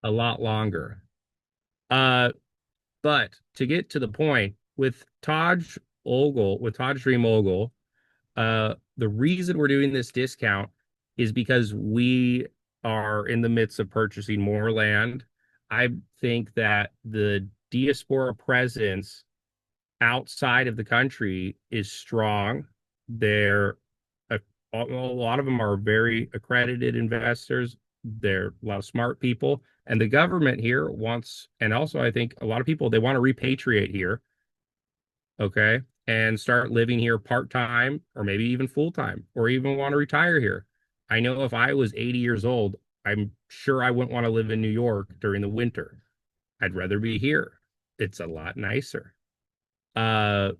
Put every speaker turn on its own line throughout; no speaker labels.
a lot longer. Uh, but to get to the point with Taj Dream Ogle, the reason we're doing this discount is because we are in the midst of purchasing more land. I think that the diaspora presence outside of the country is strong. They're a lot of them are very accredited investors. They're a lot of smart people, and the government here wants, and also I think a lot of people they want to repatriate here, okay, and start living here part time or maybe even full time, or even want to retire here. I know if I was 80 years old, I'm sure I wouldn't want to live in New York during the winter. I'd rather be here. It's a lot nicer. Uh,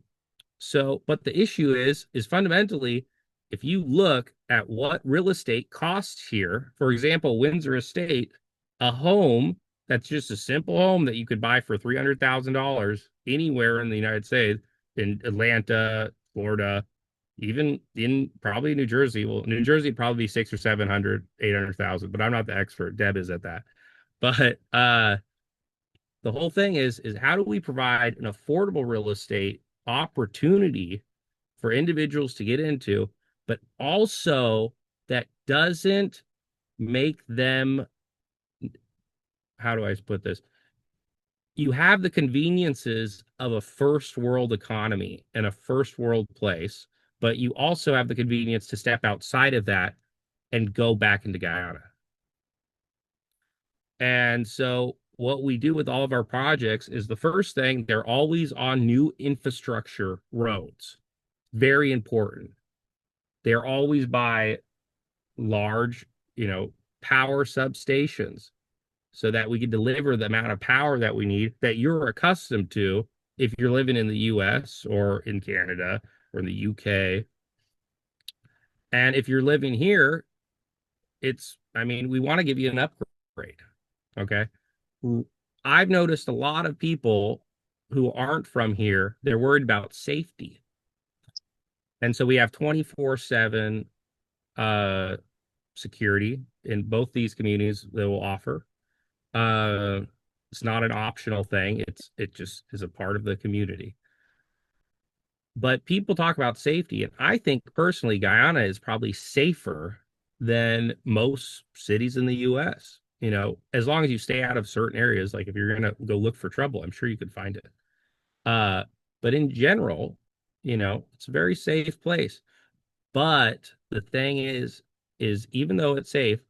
but the issue is fundamentally, if you look at what real estate costs here, for example, Windsor Estate, a home that's just a simple home that you could buy for $300,000 anywhere in the United States, in Atlanta, Florida, even in probably New Jersey. Well, New Jersey would probably be six or 700, 800,000, but I'm not the expert. Deb is at that. But the whole thing is how do we provide an affordable real estate opportunity for individuals to get into, but also that doesn't make them, how do I put this? You have the conveniences of a first world economy and a first world place, but you also have the convenience to step outside of that and go back into Guyana. And so what we do with all of our projects is the first thing, they're always on new infrastructure roads. Very important. They're always by large, power substations so that we can deliver the amount of power that we need that you're accustomed to if you're living in the US or in Canada or in the UK. And if you're living here, we want to give you an upgrade. Okay. I've noticed a lot of people who aren't from here, they're worried about safety. And so we have 24/7 uh, security in both these communities that will offer. Uh, it's not an optional thing. It just is a part of the community. But people talk about safety, and I think personally, Guyana is probably safer than most cities in the U.S. As long as you stay out of certain areas, like if you're gonna go look for trouble, I'm sure you could find it. Uh, but in general, it's a very safe place. But the thing is even though it's safe,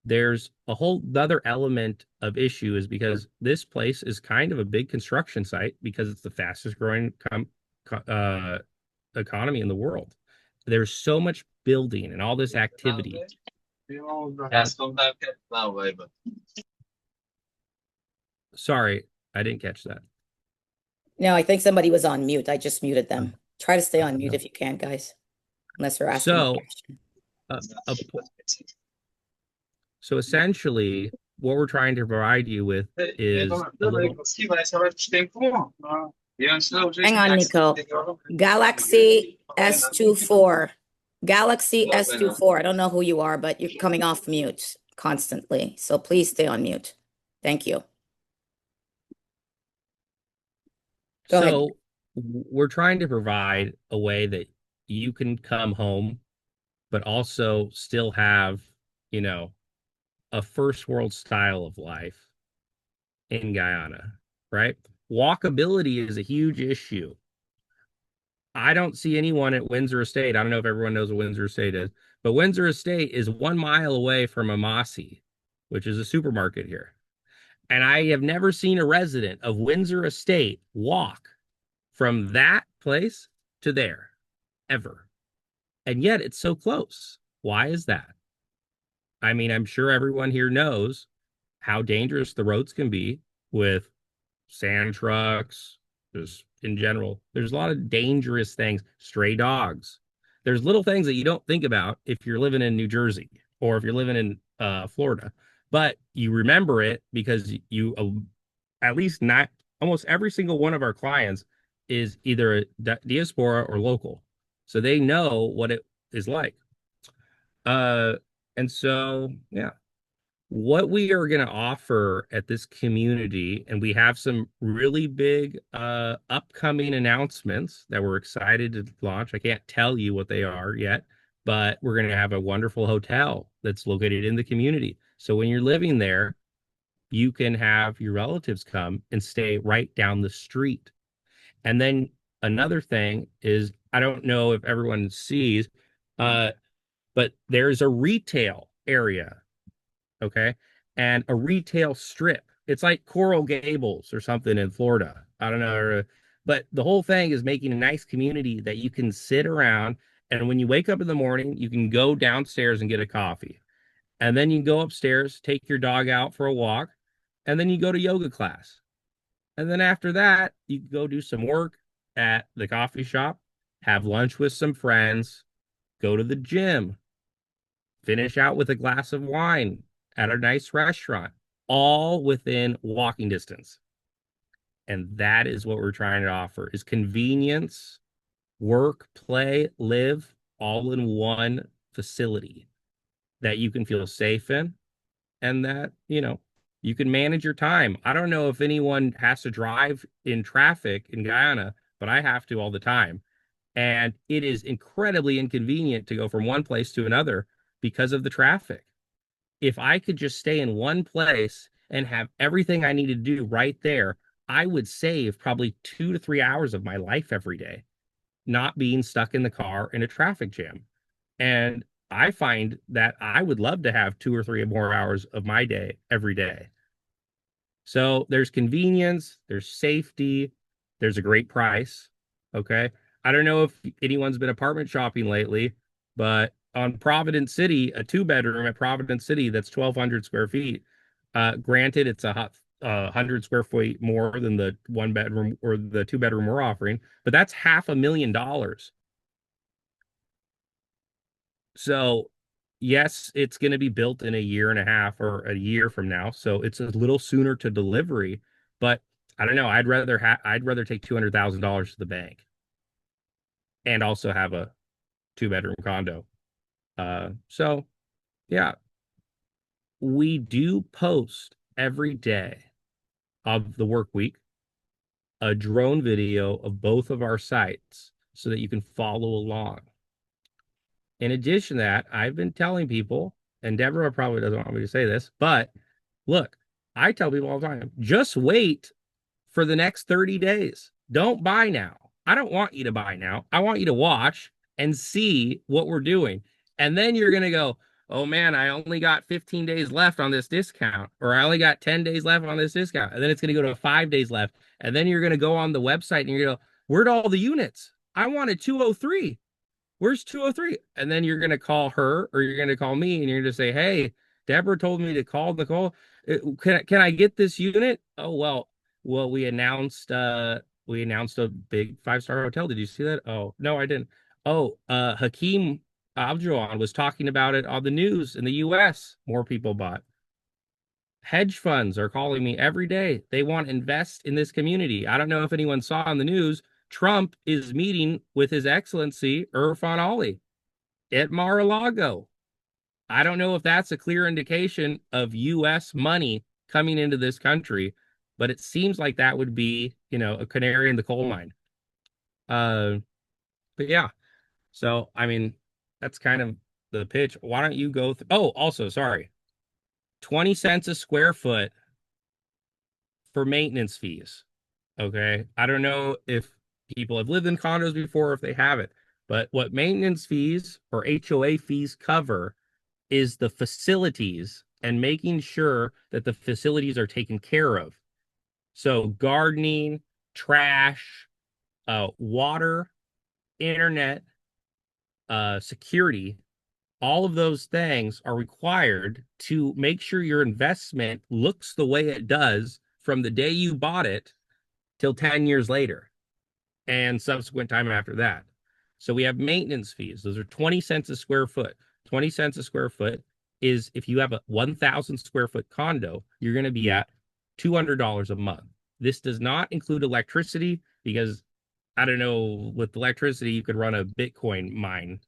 there's a whole other element of issue is because this place is kind of a big construction site because it's the fastest growing uh, economy in the world. There's so much building and all this activity. And sorry, I didn't catch that.
No, I think somebody was on mute. I just muted
Uh,
them. Try to stay on mute
no.
if you can, guys, unless they're asking a
So,
question.
uh, uh, so essentially, what we're trying to provide you with is a little.
Hang on, Nico. Galaxy S24. Galaxy S24. I don't know who you are, but you're coming off mute constantly. So please stay on mute. Thank you. Go ahead.
So we're trying to provide a way that you can come home, but also still have, you know, a first world style of life in Guyana, right? Walkability is a huge issue. I don't see anyone at Windsor Estate. I don't know if everyone knows what Windsor Estate is, but Windsor Estate is 1 mile away from Amasi, which is a supermarket here. And I have never seen a resident of Windsor Estate walk from that place to there ever. And yet it's so close. Why is that? I mean, I'm sure everyone here knows how dangerous the roads can be with sand trucks, just in general. There's a lot of dangerous things, stray dogs. There's little things that you don't think about if you're living in New Jersey or if you're living in Florida, but you remember it because at least not almost every single one of our clients is either a diaspora or local. So they know what it is like. Uh, and so, yeah. What we are going to offer at this community, and we have some really big upcoming announcements that we're excited to launch. I can't tell you what they are yet, but we're going to have a wonderful hotel that's located in the community. So when you're living there, you can have your relatives come and stay right down the street. And then another thing is, I don't know if everyone sees, uh, but there's a retail area, okay, and a retail strip. It's like Coral Gables or something in Florida. I don't know, but the whole thing is making a nice community that you can sit around, and when you wake up in the morning, you can go downstairs and get a coffee, and then you can go upstairs, take your dog out for a walk, and then you go to yoga class. And then after that, you go do some work at the coffee shop, have lunch with some friends, go to the gym, finish out with a glass of wine at a nice restaurant, all within walking distance. And that is what we're trying to offer is convenience, work, play, live all in one facility that you can feel safe in and that, you can manage your time. I don't know if anyone has to drive in traffic in Guyana, but I have to all the time. And it is incredibly inconvenient to go from one place to another because of the traffic. If I could just stay in one place and have everything I need to do right there, I would save probably 2 to 3 hours of my life every day, not being stuck in the car in a traffic jam. And I find that I would love to have 2 or 3 more hours of my day every day. So there's convenience, there's safety, there's a great price. Okay. I don't know if anyone's been apartment shopping lately, but on Providence City, a 2 bedroom at Providence City that's 1,200 square feet. Granted, it's 100 square feet more than the 1 bedroom or the 2 bedroom we're offering, but that's $500,000. So, yes, it's going to be built in a year and a half or a year from now. So it's a little sooner to delivery, but I don't know. I'd rather take $200,000 to the bank and also have a 2 bedroom condo. So yeah, we do post every day of the work week a drone video of both of our sites so that you can follow along. In addition to that, I've been telling people, and Deborah probably doesn't want me to say this, but look, I tell people all the time, just wait for the next 30 days. Don't buy now. I don't want you to buy now. I want you to watch and see what we're doing. And then you're going to go, oh man, I only got 15 days left on this discount, or I only got 10 days left on this discount. And then it's going to go to 5 days left. And then you're going to go on the website and you're going to go, where'd all the units? I wanted 203. Where's 203? And then you're going to call her or you're going to call me and you're going to say, hey, Deborah told me to call Nicole. Can I get this unit? Oh, well, we announced a big 5-star hotel. Did you see that? Oh, no, I didn't. Oh, Hakeem Abdullah was talking about it on the news in the US. More people bought. Hedge funds are calling me every day. They want to invest in this community. I don't know if anyone saw on the news. Trump is meeting with His Excellency Irfan Ali at Mar-a-Lago. I don't know if that's a clear indication of U.S. money coming into this country, but it seems like that would be, a canary in the coal mine. Uh, but yeah, so I mean, that's kind of the pitch. Why don't you go? Oh, also, sorry, 20 cents a square foot for maintenance fees. Okay. I don't know if people have lived in condos before, if they haven't, but what maintenance fees or HOA fees cover is the facilities and making sure that the facilities are taken care of. So gardening, trash, water, internet, security, all of those things are required to make sure your investment looks the way it does from the day you bought it till 10 years later and subsequent time after that. So we have maintenance fees. Those are 20 cents a square foot. 20 cents a square foot is if you have a 1,000 square foot condo, you're going to be at $200 a month. This does not include electricity because I don't know, with electricity, you could run a Bitcoin mine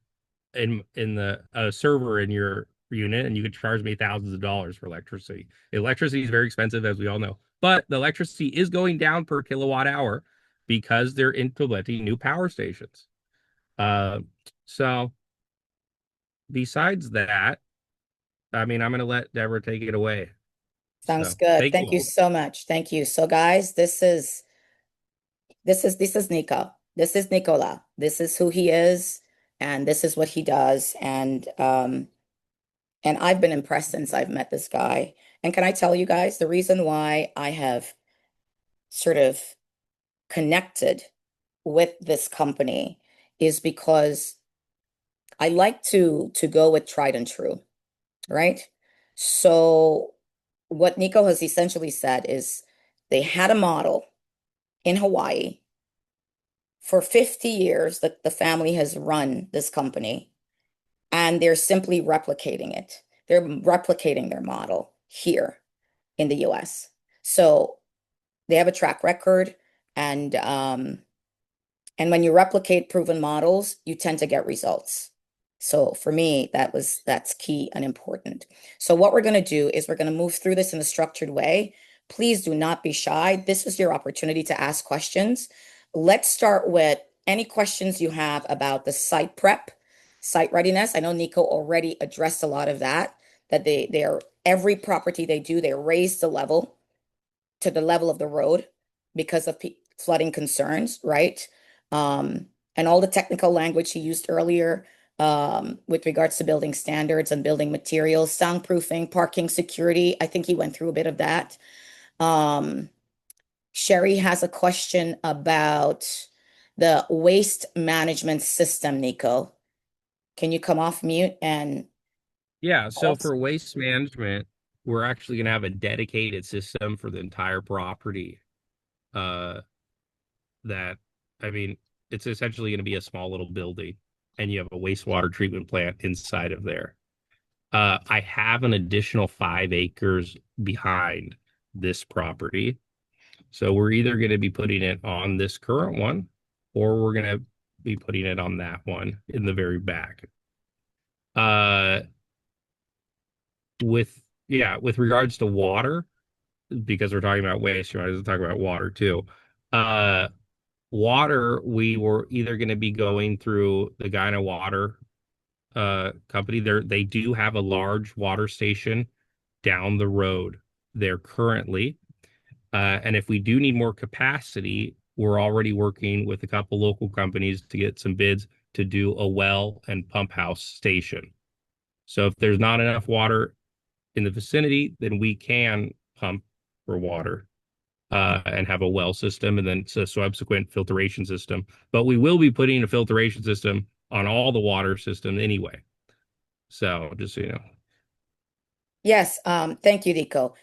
in the server in your unit, and you could charge me thousands of dollars for electricity. Electricity is very expensive, as we all know, but the electricity is going down per kilowatt hour because they're implementing new power stations. Uh, so besides that, I mean, I'm going to let Deborah take it away.
Sounds
So
good.
thank
Thank you
you.
so much. Thank you. So guys, this is Nico. This is Nicola. This is who he is, and this is what he does. And I've been impressed since I've met this guy. And can I tell you guys the reason why I have sort of connected with this company is because I like to go with tried and true, right? So what Nico has essentially said is they had a model in Hawaii for 50 years that the family has run this company, and they're simply replicating it. They're replicating their model here in the US. So they have a track record, and and when you replicate proven models, you tend to get results. So for me, that's key and important. So what we're going to do is we're going to move through this in a structured way. Please do not be shy. This is your opportunity to ask questions. Let's start with any questions you have about the site prep, site readiness. I know Nico already addressed a lot of that, that they are every property they do, they raise the level to the level of the road because of flooding concerns, right? Um, and all the technical language he used earlier with regards to building standards and building materials, soundproofing, parking security. I think he went through a bit of that. Um, Sherry has a question about the waste management system, Nico. Can you come off mute and
Yeah,
tell
so
us?
for waste management, we're actually going to have a dedicated system for the entire property. Uh, that, I mean, it's essentially going to be a small little building, and you have a wastewater treatment plant inside of there. I have an additional 5 acres behind this property. So we're either going to be putting it on this current one, or we're going to be putting it on that one in the very back. Uh, with regards to water, because we're talking about waste, you might as well talk about water too. Uh, Water, we were either going to be going through the Guyana Water company. They do have a large water station down the road there currently. And if we do need more capacity, we're already working with a couple local companies to get some bids to do a well and pump house station. So if there's not enough water in the vicinity, then we can pump for water and have a well system and then a subsequent filtration system. But we will be putting a filtration system on all the water system anyway. So just so you know.
Yes, thank you, Nico.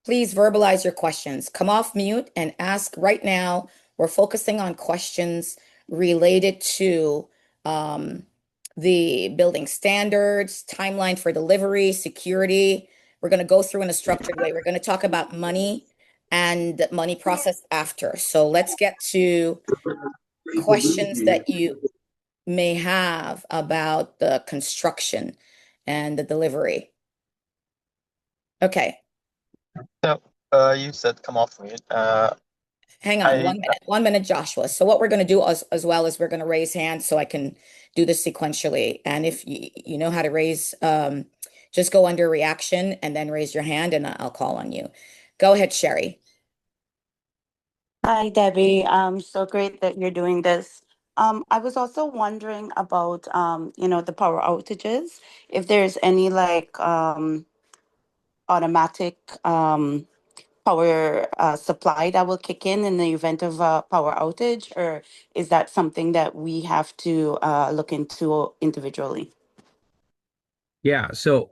Please verbalize your questions. Come off mute and ask right now. We're focusing on questions related to um, the building standards, timeline for delivery, security. We're going to go through in a structured way. We're going to talk about money and money process after. So let's get to questions that you may have about the construction and the delivery. Okay.
So, you said come off mute.
Hang on
I
1 minute, Joshua. So what we're going to do as well is we're going to raise hands so I can do this sequentially. And if you know how to raise, just go under reaction and then raise your hand and I'll call on you. Go ahead, Sherry.
Hi, Debbie. So great that you're doing this. I was also wondering about, the power outages. If there's any like automatic power supply that will kick in the event of a power outage, or is that something that we have to look into individually?
Yeah. So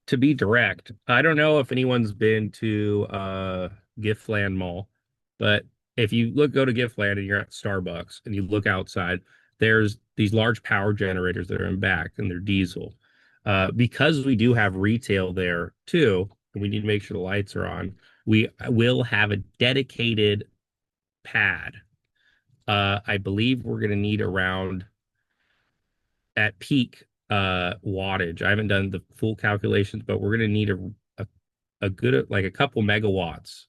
to be direct, I don't know if anyone's been to Giftland Mall, but if you go to Giftland and you're at Starbucks and you look outside, there's these large power generators that are in back and they're diesel. Because we do have retail there too, and we need to make sure the lights are on, we will have a dedicated pad. I believe we're going to need around at peak wattage. I haven't done the full calculations, but we're going to need a good like a couple megawatts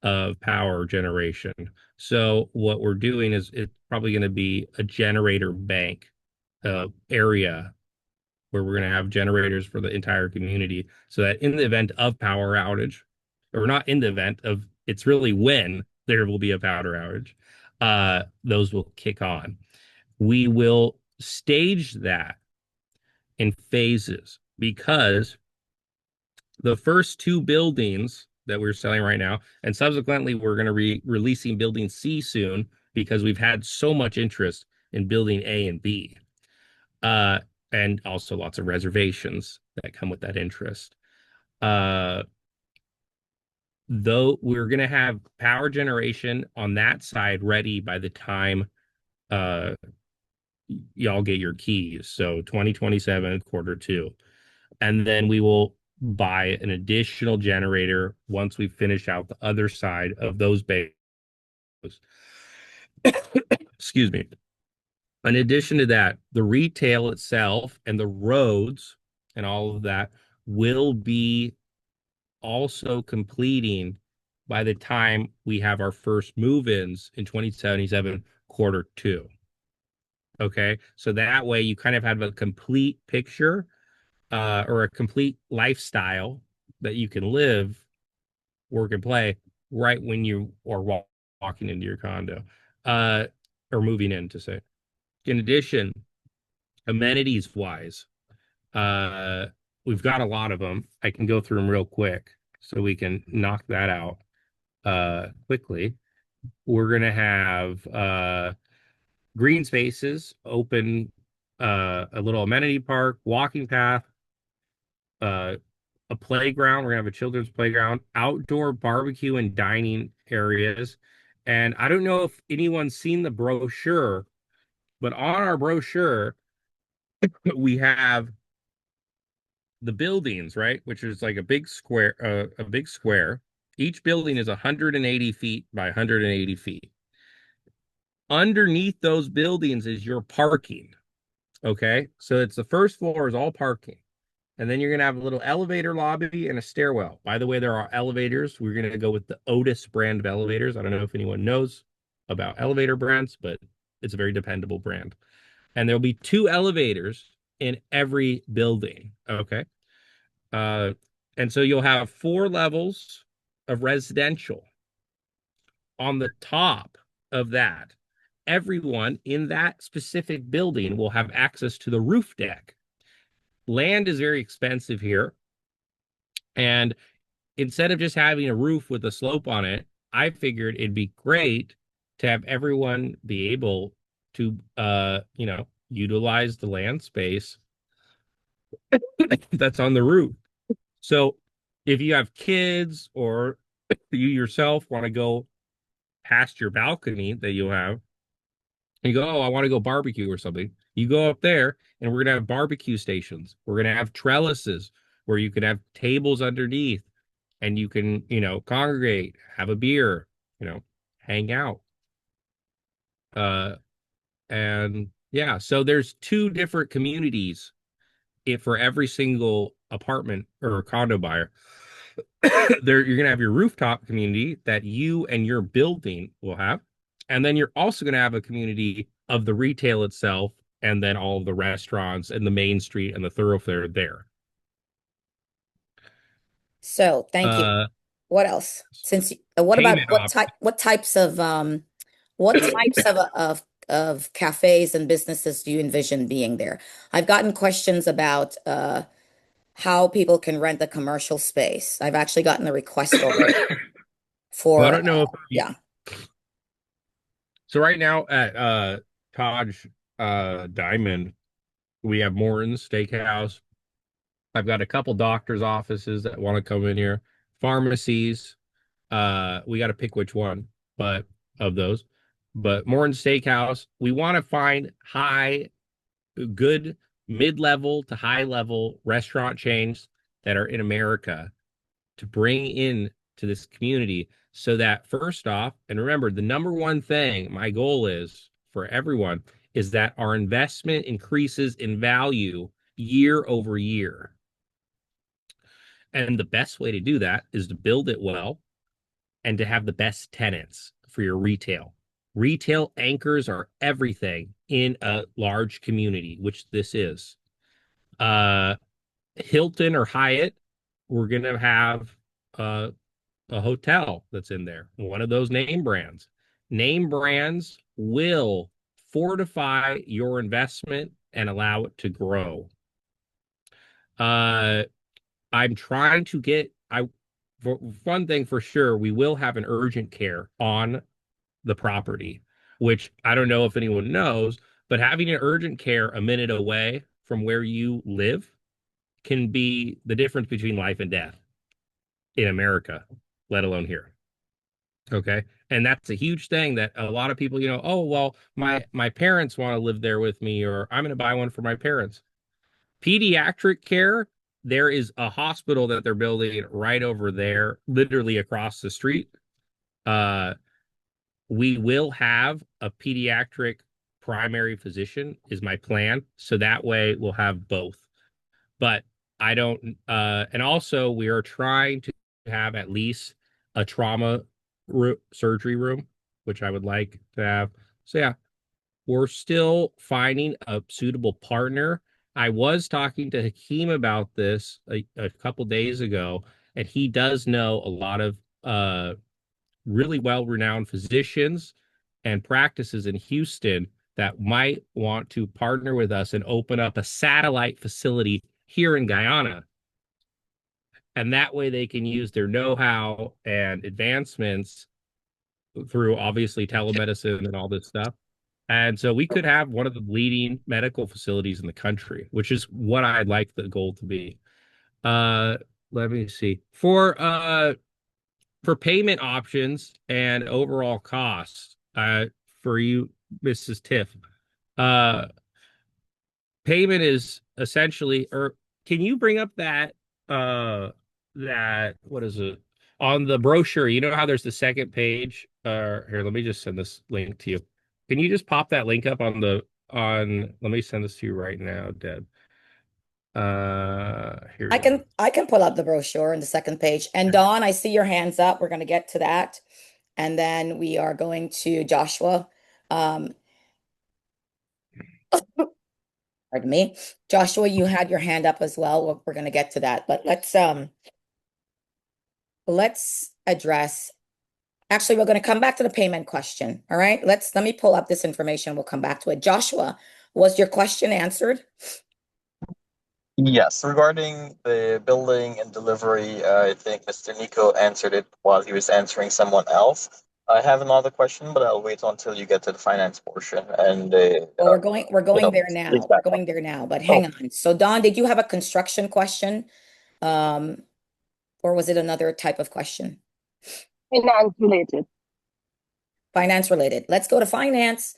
of power generation. So what we're doing is it's probably going to be a generator bank area where we're going to have generators for the entire community so that in the event of power outage, or not in the event of, it's really when there will be a power outage, those will kick on. We will stage that in phases because the first two buildings that we're selling right now, and subsequently we're going to be releasing building C soon because we've had so much interest in building A and B. And also lots of reservations that come with that interest. Though we're going to have power generation on that side ready by the time y'all get your keys. So 2027, quarter two. And then we will buy an additional generator once we finish out the other side of those bays. Excuse me. In addition to that, the retail itself and the roads and all of that will be also completing by the time we have our first move-ins in 2077 quarter two. Okay, so that way you kind of have a complete picture or a complete lifestyle that you can live, work, and play right when you are walking into your condo or moving in, to say. In addition, amenities wise, we've got a lot of them. I can go through them real quick so we can knock that out quickly. We're going to have green spaces, open a little amenity park, walking path, a playground. We're gonna have a children's playground, outdoor barbecue and dining areas. And I don't know if anyone's seen the brochure, but on our brochure, we have the buildings, right? Which is like a big square, a big square. Each building is 180 feet by 180 feet. Underneath those buildings is your parking. Okay. So it's the first floor is all parking. And then you're going to have a little elevator lobby and a stairwell. By the way, there are elevators. We're going to go with the Otis brand of elevators. I don't know if anyone knows about elevator brands, but it's a very dependable brand. And there'll be two elevators in every building. Okay. And so you'll have 4 levels of residential. On the top of that, everyone in that specific building will have access to the roof deck. Land is very expensive here. And instead of just having a roof with a slope on it, I figured it'd be great to have everyone be able to, utilize the land space that's on the roof. So if you have kids or you yourself want to go past your balcony that you'll have, and you go, oh, I want to go barbecue or something. You go up there and we're going to have barbecue stations. We're going to have trellises where you can have tables underneath and you can, congregate, have a beer, hang out. And yeah, so there's 2 different communities for every single apartment or condo buyer. There, you're going to have your rooftop community that you and your building will have. And then you're also going to have a community of the retail itself and then all of the restaurants and the main street and the thoroughfare there.
So thank you. What else? What about what types of cafes and businesses do you envision being there? I've gotten questions about how people can rent a commercial space. I've actually gotten a request already for
Well, I don't know if
yeah.
So right now at TAJ Diamond, we have Morton's Steakhouse. I've got a couple doctors' offices that want to come in here, pharmacies. We got to pick which one, but of those. But Morton's Steakhouse, we want to find good mid-level to high-level restaurant chains that are in America to bring in to this community so that first off, and remember, the number one thing, my goal is for everyone, is that our investment increases in value year over year. And the best way to do that is to build it well and to have the best tenants for your retail. Retail anchors are everything in a large community, which this is. Hilton or Hyatt, we're going to have a hotel that's in there, one of those name brands. Name brands will fortify your investment and allow it to grow. I'm trying to get, one thing for sure, we will have an urgent care on the property, which I don't know if anyone knows, but having an urgent care a minute away from where you live can be the difference between life and death in America, let alone here. Okay. And that's a huge thing that a lot of people, oh, well, my parents want to live there with me, or I'm going to buy one for my parents. Pediatric care, there is a hospital that they're building right over there, literally across the street. We will have a pediatric primary physician is my plan. So that way we'll have both. But I don't, and also we are trying to have at least a trauma surgery room, which I would like to have. So yeah, we're still finding a suitable partner. I was talking to Hakeem about this a couple days ago, and he does know a lot of really well-renowned physicians and practices in Houston that might want to partner with us and open up a satellite facility here in Guyana. And that way they can use their know-how and advancements through obviously telemedicine and all this stuff. And so we could have one of the leading medical facilities in the country, which is what I'd like the goal to be. Let me see. For payment options and overall costs, for you, Mrs. Tiff, payment is essentially, or can you bring up that what is it on the brochure? You know how there's the second page? Here, let me just send this link to you. Can you just pop that link up let me send this to you right now, Deb. Here
I
you go.
can pull up the brochure in the second page. And Dawn, I see your hands up. We're going to get to that. And then we are going to Joshua. Pardon me. Joshua, you had your hand up as well. We're going to get to that. But let's address. Actually, we're going to come back to the payment question. All right. Let me pull up this information. We'll come back to it. Joshua, was your question answered?
Yes, regarding the building and delivery, I think Mr. Nico answered it while he was answering someone else. I have another question, but I'll wait until you get to the finance portion and
Well, we're going there
please
now.
back
We're
up.
going there now, but hang on. So Dawn, did you have a construction question? Or was it another type of question?
Finance related.
Finance related. Let's go to finance.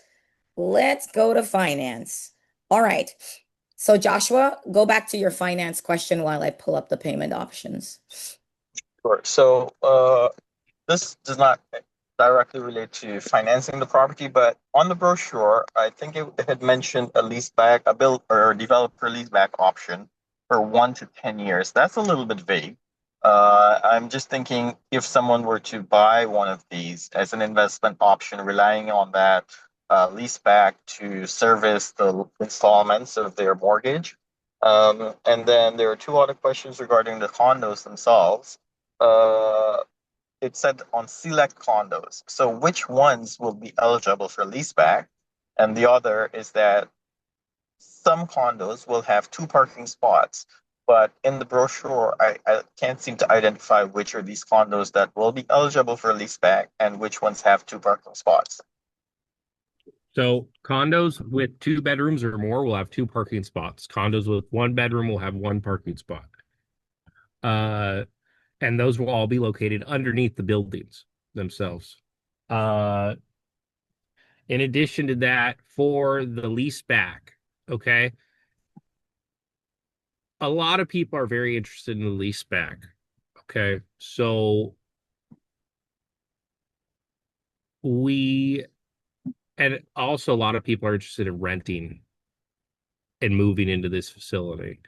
Let's go to finance. All right. So Joshua, go back to your finance question while I pull up the payment options.
Sure. So this does not directly relate to financing the property, but on the brochure, I think it had mentioned a leaseback, a build or developer leaseback option for 1 to 10 years. That's a little bit vague. I'm just thinking if someone were to buy one of these as an investment option, relying on that leaseback to service the installments of their mortgage. And then there are two other questions regarding the condos themselves. It said on select condos. So which ones will be eligible for leaseback? And the other is that some condos will have two parking spots, but in the brochure, I can't seem to identify which are these condos that will be eligible for leaseback and which ones have two parking spots.
So condos with 2 bedrooms or more will have 2 parking spots. Condos with 1 bedroom will have 1 parking spot. And those will all be located underneath the buildings themselves. In addition to that, for the lease back, okay, a lot of people are very interested in the lease back. Okay, so we And also a lot of people are interested in renting and moving into this facility.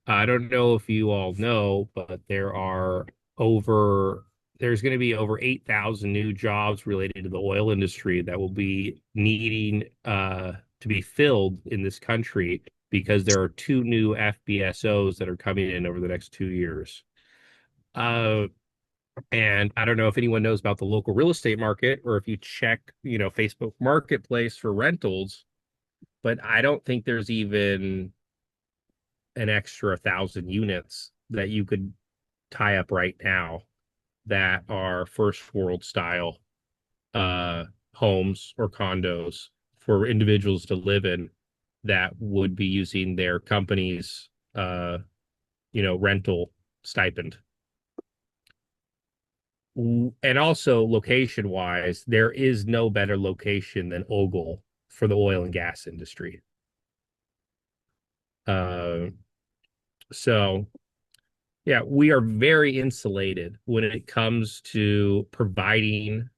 I don't know if you all know, but there's going to be over 8,000 new jobs related to the oil industry that will be needing to be filled in this country because there are two new FPSOs that are coming in over the next 2 years. And I don't know if anyone knows about the local real estate market or if you check, Facebook Marketplace for rentals, but I don't think there's even an extra 1,000 units that you could tie up right now that are first world style uh homes or condos for individuals to live in that would be using their company's rental stipend. And also location wise, there is no better location than Ogle for the oil and gas industry. So yeah, we are very insulated when it comes to providing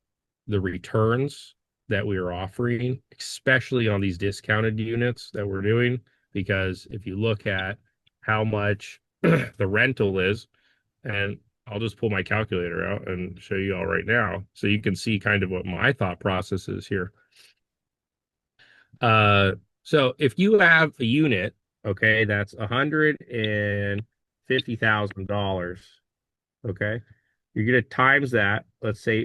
the returns that we are offering, especially on these discounted units that we're doing. Because if you look at how much the rental is, and I'll just pull my calculator out and show you all right now so you can see kind of what my thought process is here. So if you have a unit, okay, that's $150,000, okay, you're gonna times that, let's say,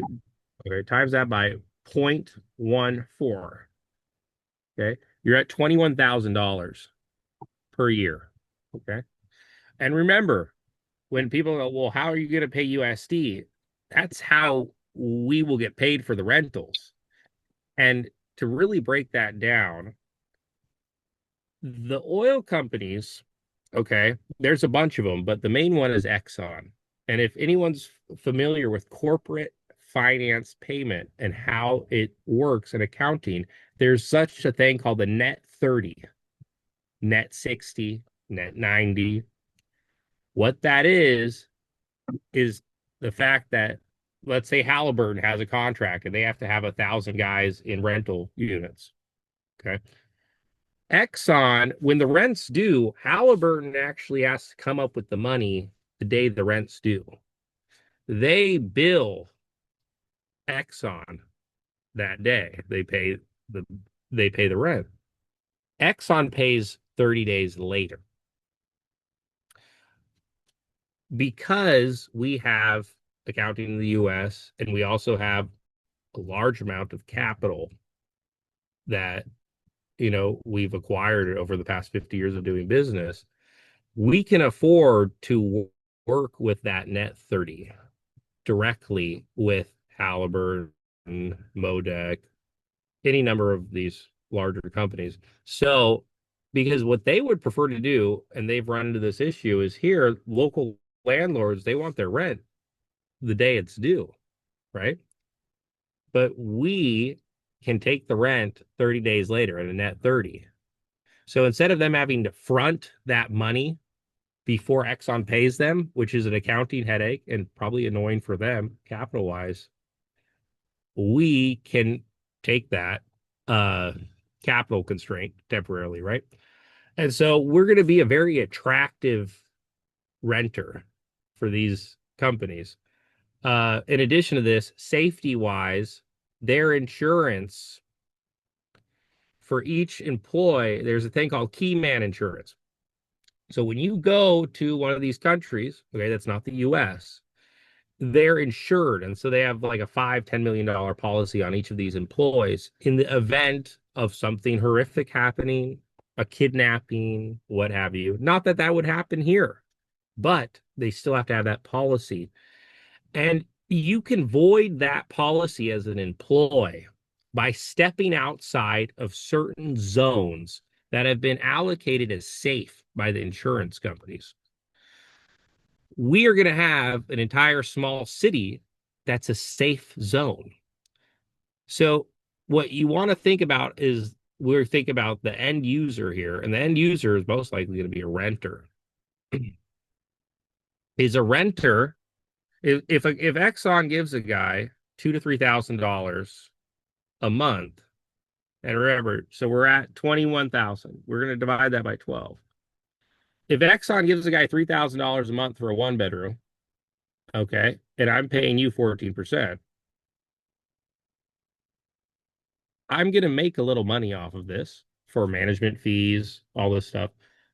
okay, times that by 0.14. Okay, you're at $21,000 per year. Okay, and remember, when people go, well, how are you going to pay USD? That's how we will get paid for the rentals. And to really break that down, the oil companies, okay, there's a bunch of them, but the main one is Exxon. And if anyone's familiar with corporate finance payment and how it works in accounting, there's such a thing called the net 30, net 60, net 90. What that is the fact that, let's say Halliburton has a contract and they have to have 1,000 guys in rental units. Okay. Exxon, when the rent's due, Halliburton actually has to come up with the money the day the rent's due. They bill Exxon that day. They pay the rent. Exxon pays 30 days later. Because we have accounting in the US and we also have a large amount of capital that we've acquired over the past 50 years of doing business, we can afford to work with that net 30 directly with Halliburton, Modec, any number of these larger companies. So, because what they would prefer to do, and they've run into this issue, is here, local landlords, they want their rent the day it's due, right? But we can take the rent 30 days later at a net 30. So instead of them having to front that money before Exxon pays them, which is an accounting headache and probably annoying for them capital wise, we can take that capital constraint temporarily, right? And so we're going to be a very attractive renter for these companies. In addition to this, safety wise, their insurance for each employee, there's a thing called key man insurance. So when you go to one of these countries, okay, that's not the US, they're insured. And so they have like a $5-10 million policy on each of these employees in the event of something horrific happening, a kidnapping, what have you. Not that that would happen here, but they still have to have that policy. And you can void that policy as an employee by stepping outside of certain zones that have been allocated as safe by the insurance companies. We are going to have an entire small city that's a safe zone. So what you want to think about is we're thinking about the end user here, and the end user is most likely going to be a renter. Is a renter, if Exxon gives a guy $2,000 to $3,000 a month, And remember, so we're at 21,000. We're going to divide that by 12. If Exxon gives a guy $3,000 a month for a one bedroom, okay, and I'm paying you 14%, I'm going to make a little money off of this for management fees, all this stuff.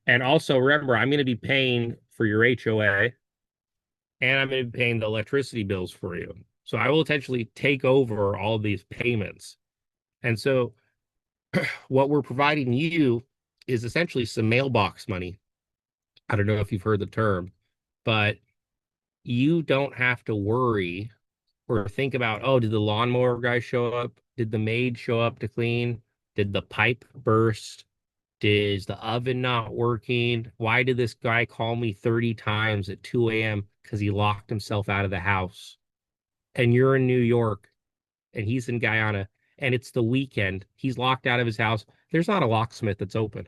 And also remember, I'm going to be paying for your HOA and I'm going to be paying the electricity bills for you. So I will essentially take over all these payments. And so what we're providing you is essentially some mailbox money. I don't know if you've heard the term, but you don't have to worry or think about, oh, did the lawnmower guy show up? Did the maid show up to clean? Did the pipe burst? Is the oven not working? Why did this guy call me 30 times at 2 a.m. because he locked himself out of the house? And you're in New York and he's in Guyana and it's the weekend. He's locked out of his house. There's not a locksmith that's open.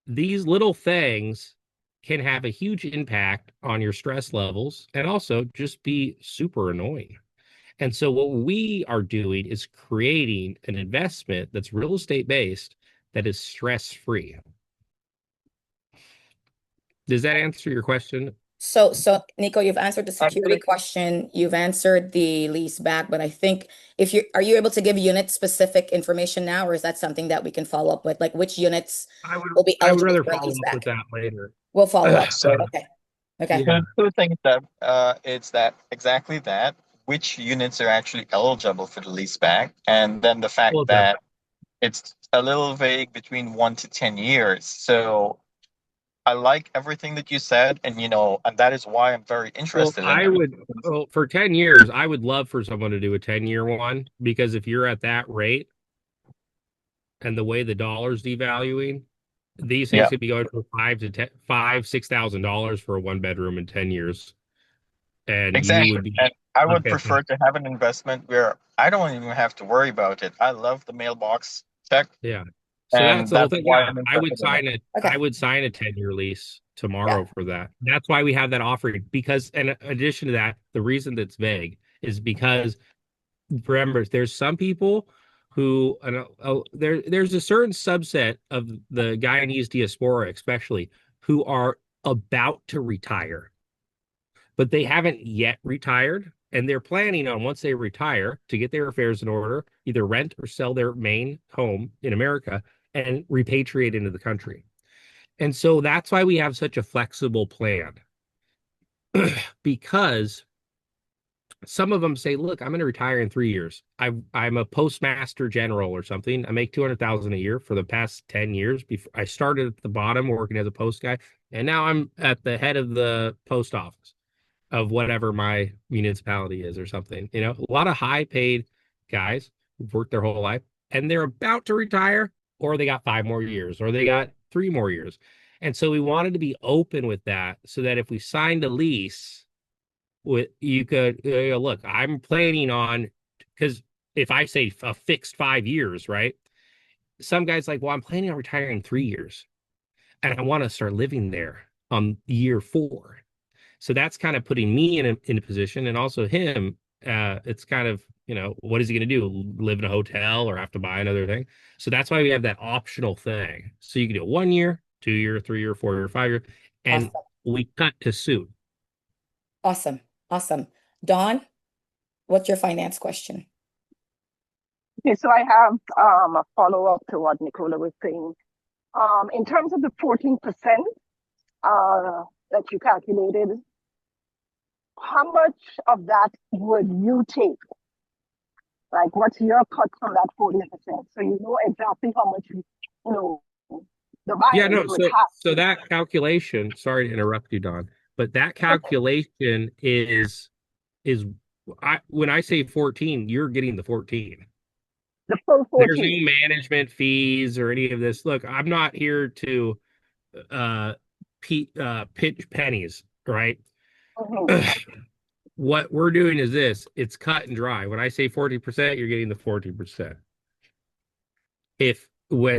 These little things can have a huge impact on your stress levels and also just be super annoying. And so what we are doing is creating an investment that's real estate based that is stress free. Does that answer your question?
So Nico, you've answered the security question, you've answered the lease back, but I think if are you able to give unit specific information now, or is that something that we can follow up with? Like which units will be
I would
eligible
rather
for a
follow
lease
up with
back?
that later.
We'll follow up.
So
Okay. Okay.
Yeah.
two things that it's that exactly that which units are actually eligible for the lease back, and then the fact
Well, done.
that it's a little vague between 1 to 10 years. So I like everything that you said, and and that is why I'm very
Well,
interested in
I
it.
would, well, for 10 years, I would love for someone to do a 10-year one because if you're at that rate and the way the dollar's devaluing, these things
Yeah,
could be going for $6,000 for a one bedroom in 10 years. And you
exactly.
would be
And I would
okay.
prefer to have an investment where I don't even have to worry about it. I love the mailbox check,
Yeah. So that's
and
the whole
that's
thing.
why
Yeah.
I'm
I would
interested in it.
sign it. I
Okay.
would sign a 10-year lease
Yeah.
tomorrow for that. That's why we have that offering because, in addition to that, the reason that's vague is because remember, there's some people who there's a certain subset of the Guyanese diaspora, especially, who are about to retire, but they haven't yet retired, and they're planning on once they retire to get their affairs in order, either rent or sell their main home in America and repatriate into the country. And so that's why we have such a flexible plan because some of them say, look, I'm going to retire in 3 years. I'm a postmaster general or something. I make 200,000 a year for the past 10 years. Before I started at the bottom working as a post guy, and now I'm at the head of the post office of whatever my municipality is or something. A lot of high paid guys who've worked their whole life and they're about to retire, or they got 5 more years, or they got 3 more years. And so we wanted to be open with that so that if we signed a lease, with you could look, I'm planning on because if I say a fixed 5 years, right? Some guys like, well, I'm planning on retiring in 3 years and I want to start living there on year 4. So that's kind of putting me in a position and also him. It's kind of, what is he going to do? Live in a hotel or have to buy another thing? So that's why we have that optional thing. So you can do 1 year, 2 year, 3 year, 4 year, 5 year, and
Awesome.
we cut to suit.
Awesome. Awesome. Dawn, what's your finance question?
Okay, so I have a follow-up to what Nicola was saying. In terms of the 14% that you calculated, how much of that would you take? Like, what's your cut from that 14%? So you know exactly how much the
Yeah,
buyers
no,
would
so
have
so
to.
that calculation, sorry to interrupt you, Don, but that calculation is when I say 14, you're getting the 14.
The full
There's
14.
no management fees or any of this. Look, I'm not here to uh pitch pennies, right?
Mhm.
What we're doing is this, it's cut and dry. When I say 40%, you're getting the 40%.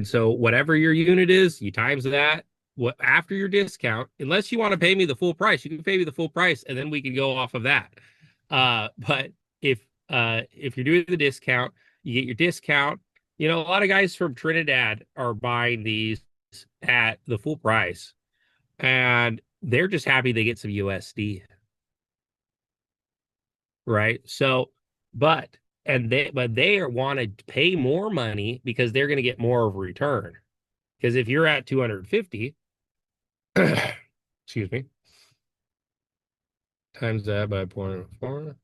So whatever your unit is, you times that after your discount, unless you want to pay me the full price, you can pay me the full price and then we can go off of that. But if you're doing the discount, you get your discount You know, a lot of guys from Trinidad are buying these at the full price, and they're just happy they get some USD, right? So, but they want to pay more money because they're going to get more of a return. Because if you're at 250, excuse me, times that by 0.4,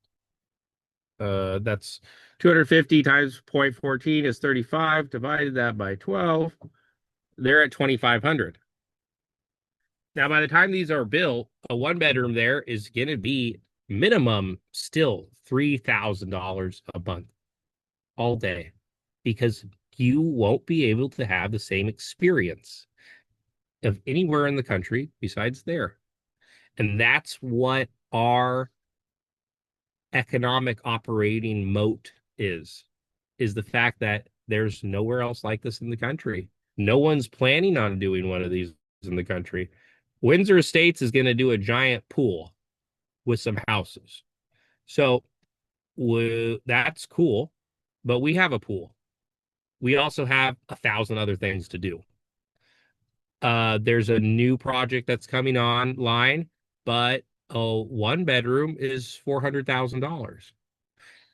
that's 250 times 0.14 is 35. Divided that by 12, they're at 2,500. Now, by the time these are built, a one bedroom there is going to be minimum still $3,000 a month all day, because you won't be able to have the same experience of anywhere in the country besides there. And that's what our economic operating moat is the fact that there's nowhere else like this in the country. No one's planning on doing one of these in the country. Windsor Estates is going to do a giant pool with some houses. So that's cool, but we have a pool. We also have 1,000 other things to do. There's a new project that's coming online, but a one bedroom is $400,000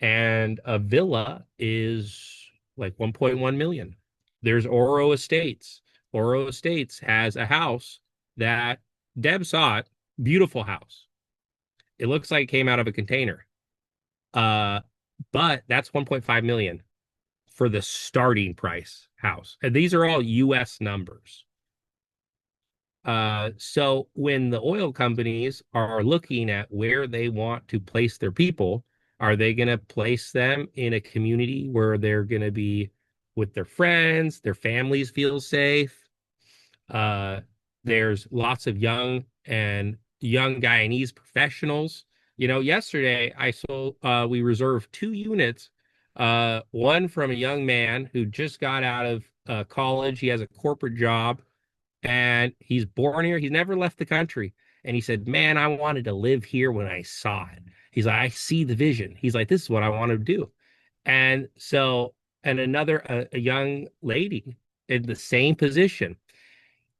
and a villa is like 1.1 million. There's Oro Estates. Oro Estates has a house that Deb saw it, beautiful house. It looks like it came out of a container. Uh, but that's 1.5 million for the starting price house. And these are all US numbers. So when the oil companies are looking at where they want to place their people, are they going to place them in a community where they're going to be with their friends, their families feel safe? Uh, there's lots of young Guyanese professionals. You know, yesterday we reserved 2 units. One from a young man who just got out of college. He has a corporate job and he's born here. He's never left the country. And he said, "Man, I wanted to live here when I saw it." He's like, "I see the vision." He's like, "This is what I want to do." And so, and another, a young lady in the same position.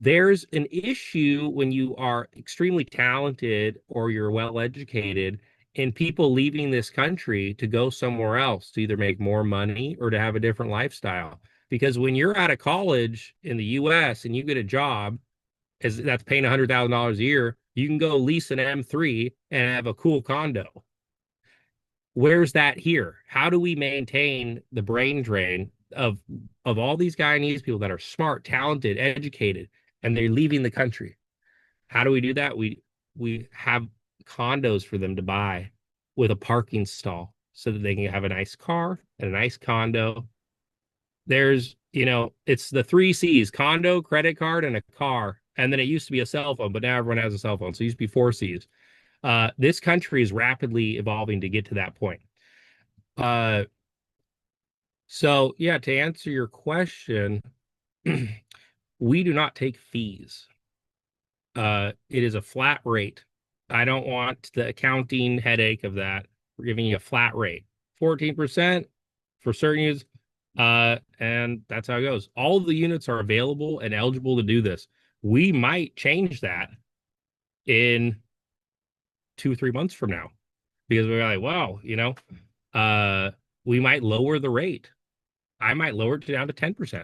There's an issue when you are extremely talented or you're well educated in people leaving this country to go somewhere else to either make more money or to have a different lifestyle. Because when you're out of college in the US and you get a job that's paying $100,000 a year, you can go lease an M3 and have a cool condo. Where's that here? How do we maintain the brain drain of all these Guyanese people that are smart, talented, educated, and they're leaving the country? How do we do that? We have condos for them to buy with a parking stall so that they can have a nice car and a nice condo. There's, it's the 3 C's: condo, credit card, and a car. And then it used to be a cell phone, but now everyone has a cell phone. So it used to be 4 C's. This country is rapidly evolving to get to that point. Uh, so yeah, to answer your question, we do not take fees. It is a flat rate. I don't want the accounting headache of that. We're giving you a flat rate, 14% for certain units. And that's how it goes. All of the units are available and eligible to do this. We might change that in 2-3 months from now because we're like, wow, we might lower the rate. I might lower it down to 10%.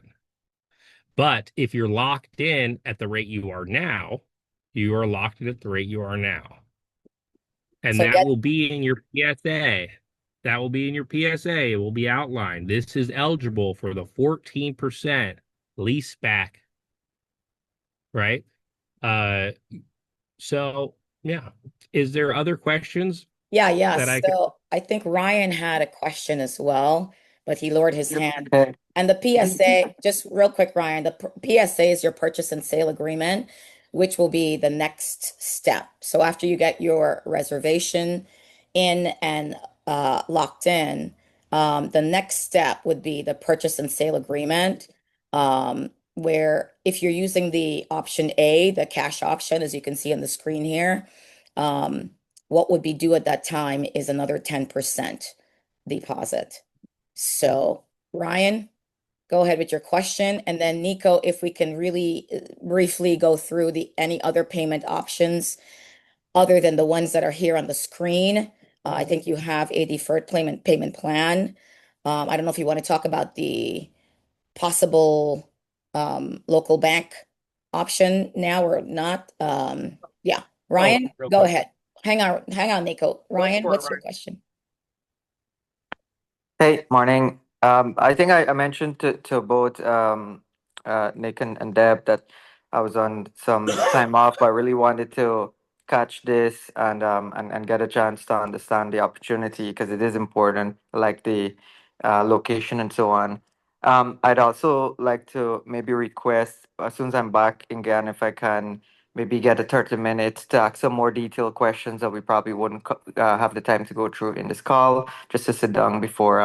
But if you're locked in at the rate you are now, you are locked in at the rate you are now. And
So
that
get
will be in your PSA. That will be in your PSA. It will be outlined. This is eligible for the 14% lease back. Right? Uh, so yeah. Is there other questions
yeah.
that I can?
So I think Ryan had a question as well, but he lowered his hand.
Okay.
And the PSA, just real quick, Ryan, the PSA is your purchase and sale agreement, which will be the next step. So after you get your reservation in and locked in, the next step would be the purchase and sale agreement, where if you're using the option A, the cash option, as you can see on the screen here, what would be due at that time is another 10% deposit. So, Ryan? go ahead with your question. And then Nico, if we can really briefly go through any other payment options other than the ones that are here on the screen. I think you have a deferred payment plan. I don't know if you want to talk about the possible local bank option now or not. Yeah,
Oh,
Ryan,
real
go
quick.
ahead. Hang on, Nico. Ryan, what's your question?
Hey, morning. I think I mentioned to both Nick and Deb that I was on some time off, but I really wanted to catch this and get a chance to understand the opportunity because it is important, like the location and so on. I'd also like to maybe request as soon as I'm back again, if I can maybe get a 30 minutes to ask some more detailed questions that we probably wouldn't have the time to go through in this call, just to sit down before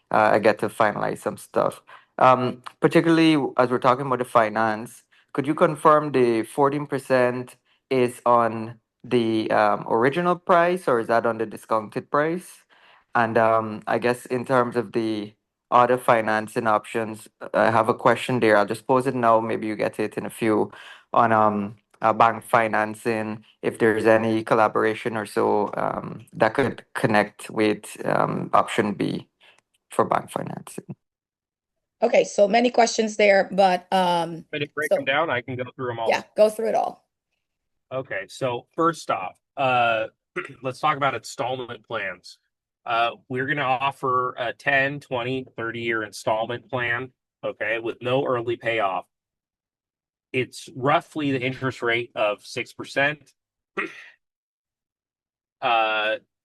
I get to finalize some stuff. Particularly as we're talking about the finance, could you confirm the 14% is on the original price or is that on the discounted price? And I guess in terms of the other financing options, I have a question there. I'll just pose it now. Maybe you get it in a few on bank financing, if there's any collaboration or so that could connect with option B for bank financing.
Okay, so many questions there, but
But to break them down, I can go through them all.
yeah, go through it all.
Okay, so first off, let's talk about installment plans. We're going to offer a 10, 20, 30-year installment plan, okay, with no early payoff. It's roughly the interest rate of 6%.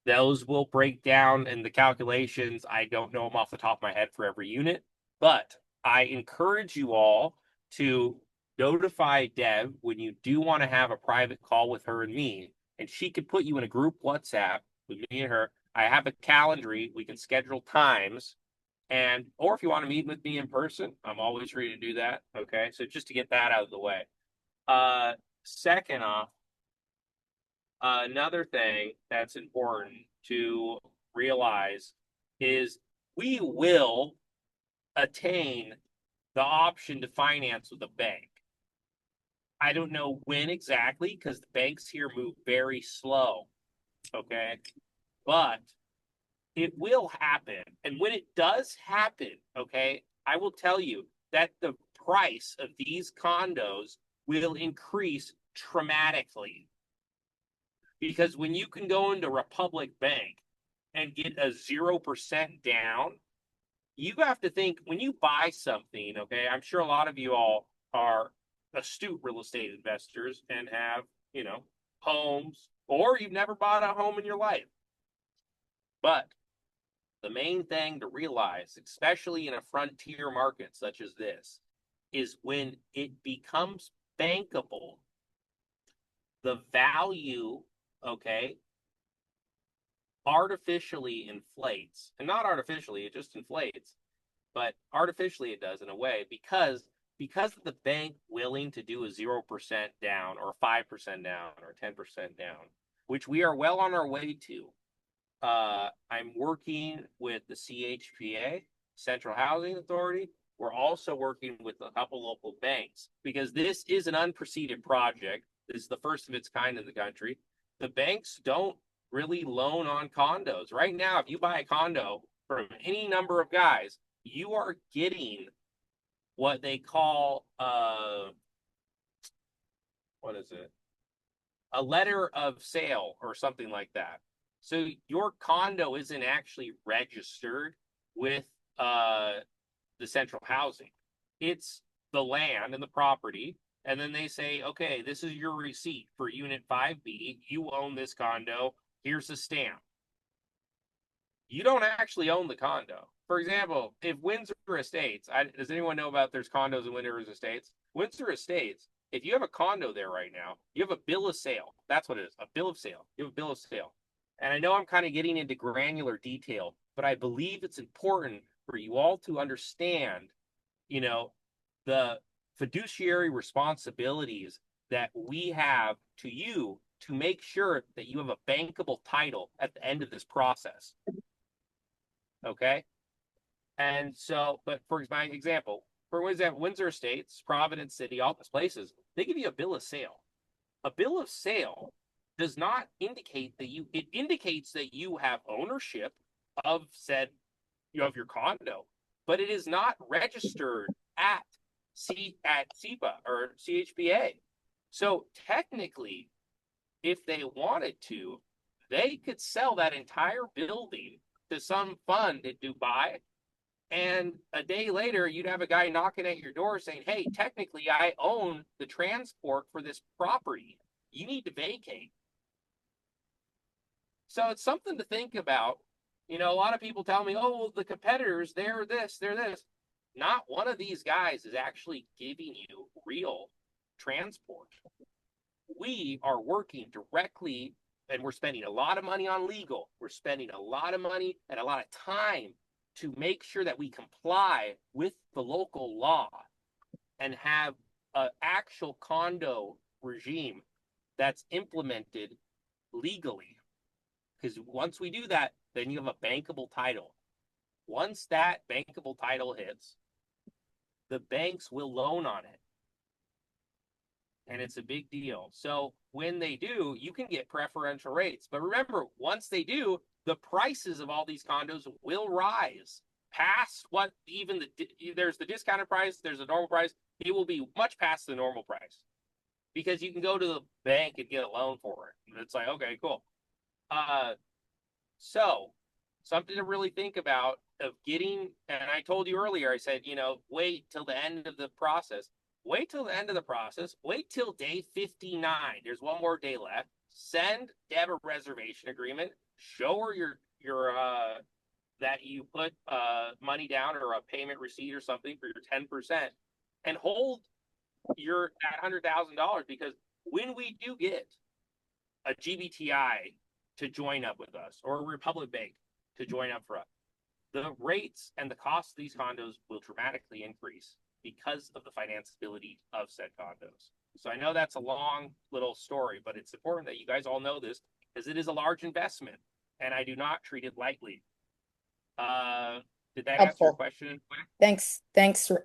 Those will break down in the calculations. I don't know them off the top of my head for every unit, but I encourage you all to notify Deb when you do want to have a private call with her and me, and she could put you in a group WhatsApp with me and her. I have a calendar. We can schedule times, or if you want to meet with me in person, I'm always ready to do that. Okay, so just to get that out of the way. Second off, another thing that's important to realize is we will attain the option to finance with a bank. I don't know when exactly because the banks here move very slow. Okay. But it will happen. And when it does happen, okay, I will tell you that the price of these condos will increase dramatically. Because when you can go into Republic Bank and get a 0% down, you have to think when you buy something, okay? I'm sure a lot of you all are astute real estate investors and have, homes, or you've never bought a home in your life. But the main thing to realize, especially in a frontier market such as this, is when it becomes bankable, the value, okay, artificially inflates. And not artificially, it just inflates. But artificially it does in a way because of the bank willing to do a 0% down or 5% down or 10% down, which we are well on our way to. I'm working with the CHPA, Central Housing Authority. We're also working with a couple local banks because this is an unprecedented project. This is the first of its kind in the country. The banks don't really loan on condos. Right now, if you buy a condo from any number of guys, you are getting what they call what is it? A letter of sale or something like that. So your condo isn't actually registered with the central housing. It's the land and the property. And then they say, okay, this is your receipt for unit 5B. You own this condo. Here's a stamp. You don't actually own the condo. For example, if Windsor Estates, does anyone know about there's condos in Windsor Estates? Windsor Estates, if you have a condo there right now, you have a bill of sale. That's what it is, a bill of sale. You have a bill of sale. And I know I'm kind of getting into granular detail, but I believe it's important for you all to understand, the fiduciary responsibilities that we have to you to make sure that you have a bankable title at the end of this process. Okay? And so, but for my example, for Windsor Estates, Providence City, all those places, they give you a bill of sale. A bill of sale does not indicate that it indicates that you have ownership of said, of your condo, but it is not registered at CEPA or CHPA. So technically, if they wanted to, they could sell that entire building to some fund in Dubai. And a day later, you'd have a guy knocking at your door saying, hey, technically, I own the transport for this property. You need to vacate. So it's something to think about. You know, a lot of people tell me, oh, well, the competitors, they're this, they're this. Not one of these guys is actually giving you real transport. We are working directly, and we're spending a lot of money on legal. We're spending a lot of money and a lot of time to make sure that we comply with the local law and have an actual condo regime that's implemented legally. Because once we do that, then you have a bankable title. Once that bankable title hits, the banks will loan on it. And it's a big deal. So when they do, you can get preferential rates. But remember, once they do, the prices of all these condos will rise past what even there's the discounted price, there's a normal price. It will be much past the normal price because you can go to the bank and get a loan for it. And it's like, okay, cool. So something to really think about of getting, and I told you earlier, I said, you know, wait till the end of the process. Wait till the end of the process. Wait till day 59. There's one more day left. Send Deb a reservation agreement. Show her your that you put money down or a payment receipt or something for your 10%, and hold your that $100,000 because when we do get a GBTI to join up with us or a Republic Bank to join up for us, the rates and the cost of these condos will dramatically increase because of the financeability of said condos. So I know that's a long little story, but it's important that you guys all know this because it is a large investment and I do not treat it lightly. Did that answer your
Helpful.
question?
Thanks.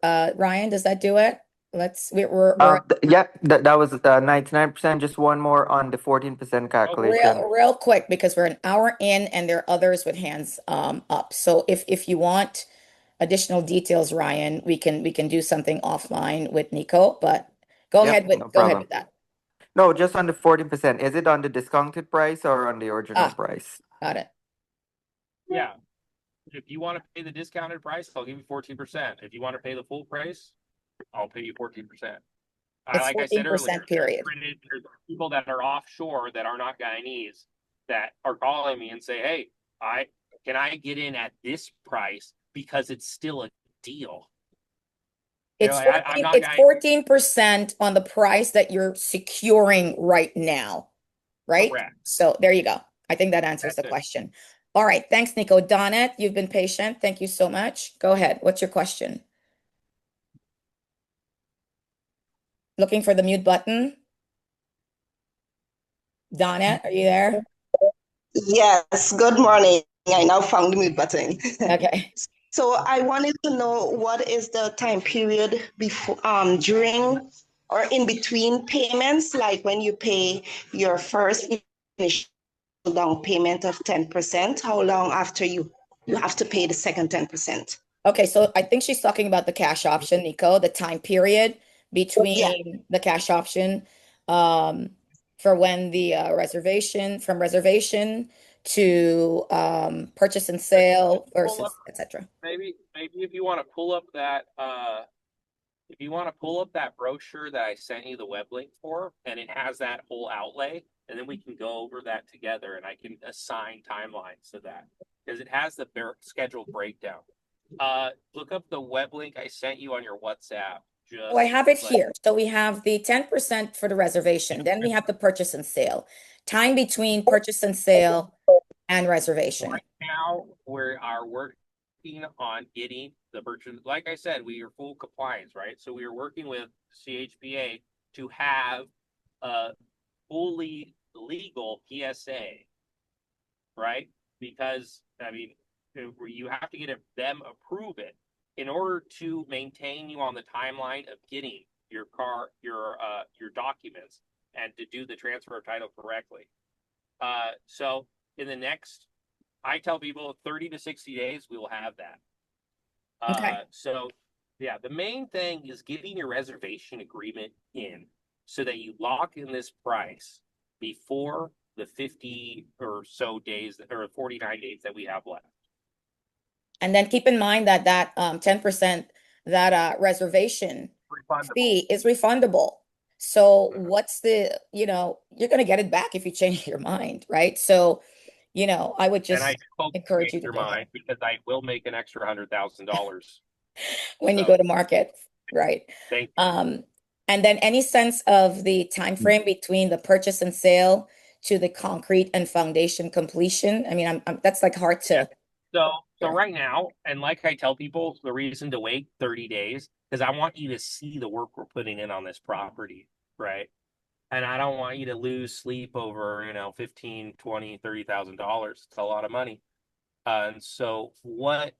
Ryan, does that do it? We're
Yeah, that was 99%. Just one more on the 14% calculation.
real quick because we're an hour in and there are others with hands up. So if you want additional details, Ryan, we can do something offline with Nico, but go
Yep,
ahead
no
with
problem.
that.
No, just on the 14%. Is it on the discounted price or on the original price?
Got it.
Yeah. If you want to pay the discounted price, I'll give you 14%. If you want to pay the full price, I'll pay you 14%.
It's
Like I said
14%
earlier,
period.
there's people that are offshore that are not Guyanese that are calling me and say, hey, can I get in at this price because it's still a deal?
It's
Like, I'm not
it's 14% on the price that you're securing right now, right?
Correct.
So there you go. I think that answers the question. All right. Thanks, Nico. Donette, you've been patient. Thank you so much. Go ahead. What's your question? Looking for the mute button. Donette, are you there?
Yes, good morning. I now found the mute button.
Okay.
So I wanted to know what is the time period before, during or in between payments, like when you pay your first initial down payment of 10%, how long after you have to pay the second 10%?
Okay, so I think she's talking about the cash option, Nico, the time period between the cash option for when the reservation to purchase and sale versus etc.
Maybe if you want to pull up that brochure that I sent you the web link for, and it has that whole outlay, and then we can go over that together, and I can assign timelines to that because it has the scheduled breakdown. Look up the web link I sent you on your WhatsApp.
I have it here. So we have the 10% for the reservation. Then we have the purchase and sale. Time between purchase and sale and reservation.
Right now, we are working on getting the purchase. Like I said, we are full compliance, right? So we are working with CHPA to have a fully legal PSA, right? Because, I mean, You have to get them approve it in order to maintain you on the timeline of getting your your documents and to do the transfer of title correctly. So in the next, I tell people 30 to 60 days, we will have that.
Okay.
So yeah, the main thing is getting your reservation agreement in so that you lock in this price before the 50 or so days or 49 days that we have left.
And then keep in mind that 10% that reservation
Refundable.
fee is refundable. So what's the, you're going to get it back if you change your mind, right? So, I would
And I
just
hope you
encourage
change
you to
your
do that
mind because I will make an extra $100,000.
when you
So
go to market, right?
thank you.
And then any sense of the time frame between the purchase and sale to the concrete and foundation completion? I mean, that's like hard to.
So right now, and like I tell people, the reason to wait 30 days because I want you to see the work we're putting in on this property, right? And I don't want you to lose sleep over, 15, 20, $30,000. It's a lot of money. And so what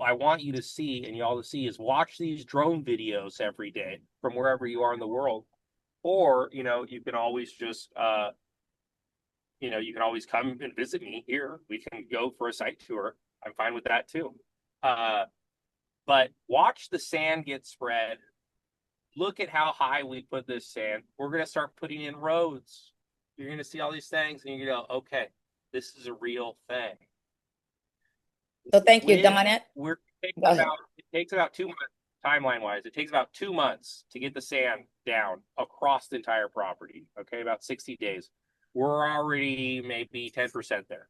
I want you to see and y'all to see is watch these drone videos every day from wherever you are in the world. Or, you can always just you can always come and visit me here. We can go for a site tour. I'm fine with that too. But watch the sand get spread. Look at how high we put this sand. We're going to start putting in roads. You're going to see all these things and you're going to go, okay, this is a real thing.
So thank you, Donnet.
It takes about 2 months, timeline wise. It takes about 2 months to get the sand down across the entire property. Okay, about 60 days. We're already maybe 10% there.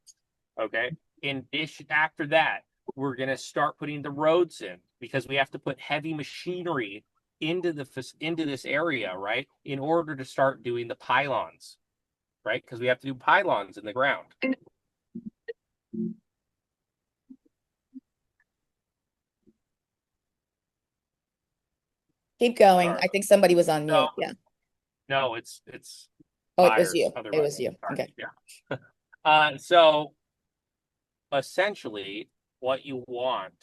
Okay. In addition, after that, we're going to start putting the roads in because we have to put heavy machinery into this area, right? In order to start doing the pylons, right? Because we have to do pylons in the ground.
Keep going. I think somebody was on mute. Yeah.
No, it's
Oh, it was
buyers,
you.
other
It was
buyers.
you.
Sorry.
Okay.
Yeah. So essentially, what you want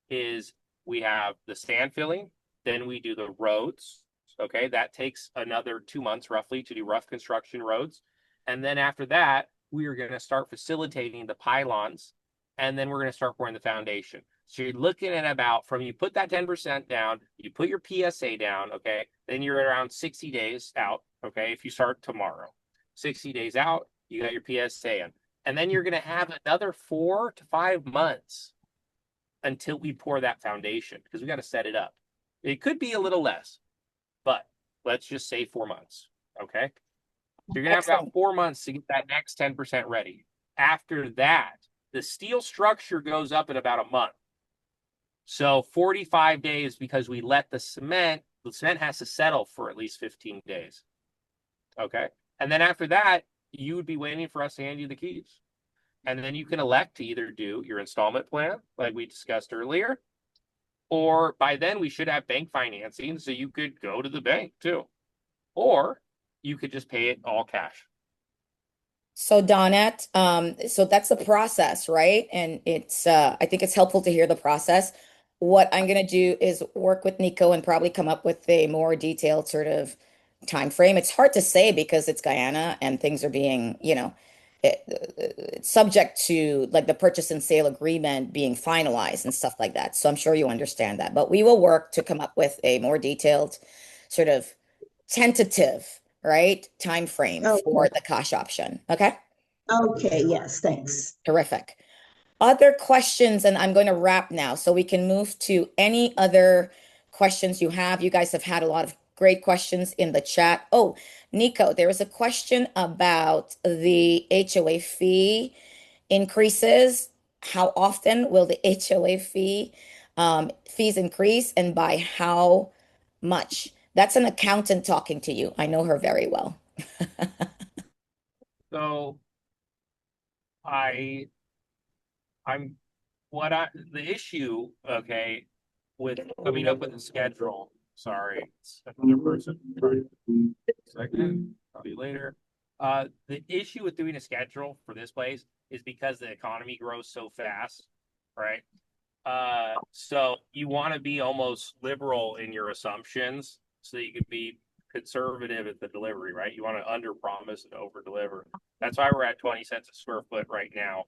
is we have the sand filling, then we do the roads. Okay, that takes another 2 months roughly to do rough construction roads. And then after that, we are going to start facilitating the pylons, and then we're going to start pouring the foundation. So you're looking at about from you put that 10% down, you put your PSA down, okay, then you're at around 60 days out, okay, if you start tomorrow. 60 days out, you got your PSA in. And then you're going to have another 4 to 5 months until we pour that foundation because we got to set it up. It could be a little less, but let's just say 4 months. Okay. So you're going to have about 4 months to get that next 10% ready. After that, the steel structure goes up in about a month. So 45 days because we let the cement has to settle for at least 15 days. Okay. And then after that, you would be waiting for us to hand you the keys. And then you can elect to either do your installment plan, like we discussed earlier, or by then we should have bank financing, so you could go to the bank too. Or you could just pay it all cash.
So Donette, so that's the process, right? And it's I think it's helpful to hear the process. What I'm gonna do is work with Nico and probably come up with a more detailed sort of time frame. It's hard to say because it's Guyana and things are being, it's subject to like the purchase and sale agreement being finalized and stuff like that. So I'm sure you understand that. But we will work to come up with a more detailed sort of tentative, right, time frame for the cash option. Okay.
Okay, yes, thanks.
Terrific. Other questions, and I'm going to wrap now so we can move to any other questions you have. You guys have had a lot of great questions in the chat. Oh, Nico, there is a question about the HOA fee increases. How often will the HOA fees increase and by how much? That's an accountant talking to you. I know her very well.
So I'm the issue, okay, with coming up with a schedule. Sorry, it's another person trying to second. I'll be later. The issue with doing a schedule for this place is because the economy grows so fast, right? So you want to be almost liberal in your assumptions so that you can be conservative at the delivery, right? You want to under promise and over deliver. That's why we're at 20 cents a square foot right now.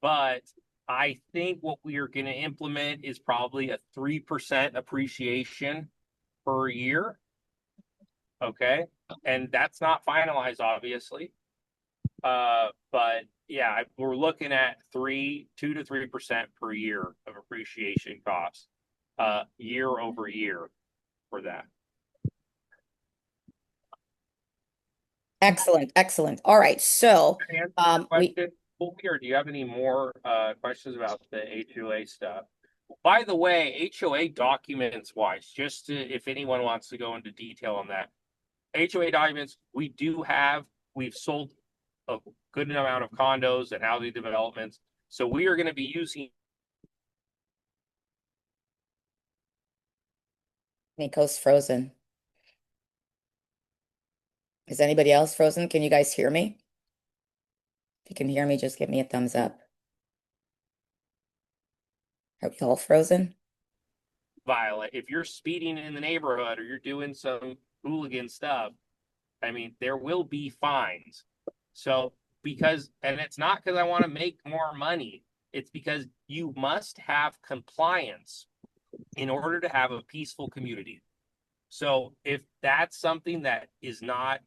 But I think what we are going to implement is probably a 3% appreciation per year. Okay. And that's not finalized, obviously. But yeah, we're looking at 2 to 3% per year of appreciation costs, year over year for that.
Excellent, excellent. All right, so we
Or do you have any more questions about the HOA stuff? By the way, HOA documents wise, just to, if anyone wants to go into detail on that, HOA documents, we've sold a good amount of condos and housing developments. So we are going to be using.
Nico's frozen. Is anybody else frozen? Can you guys hear me? If you can hear me, just give me a thumbs up. Are we all frozen?
Violet, if you're speeding in the neighborhood or you're doing some hooligan stuff, I mean, there will be fines. So, and it's not because I want to make more money, it's because you must have compliance in order to have a peaceful community. So, if that's something that is not,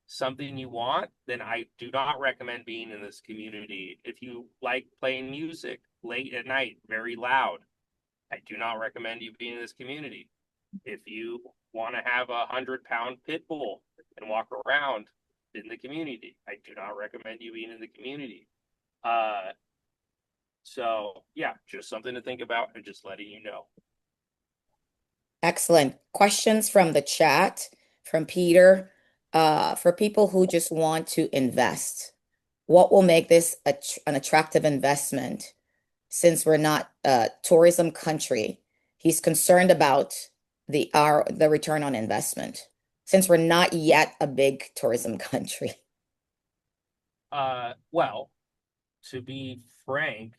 something you want, then I do not recommend being in this community. If you like playing music late at night, very loud, I do not recommend you being in this community. If you want to have 100-pound pit bull and walk around in the community, I do not recommend you being in the community. So yeah, just something to think about and just letting you know.
Excellent. Questions from the chat from Peter. For people who just want to invest, what will make this an attractive investment since we're not a tourism country? He's concerned about the return on investment since we're not yet a big tourism country.
Well, to be frank,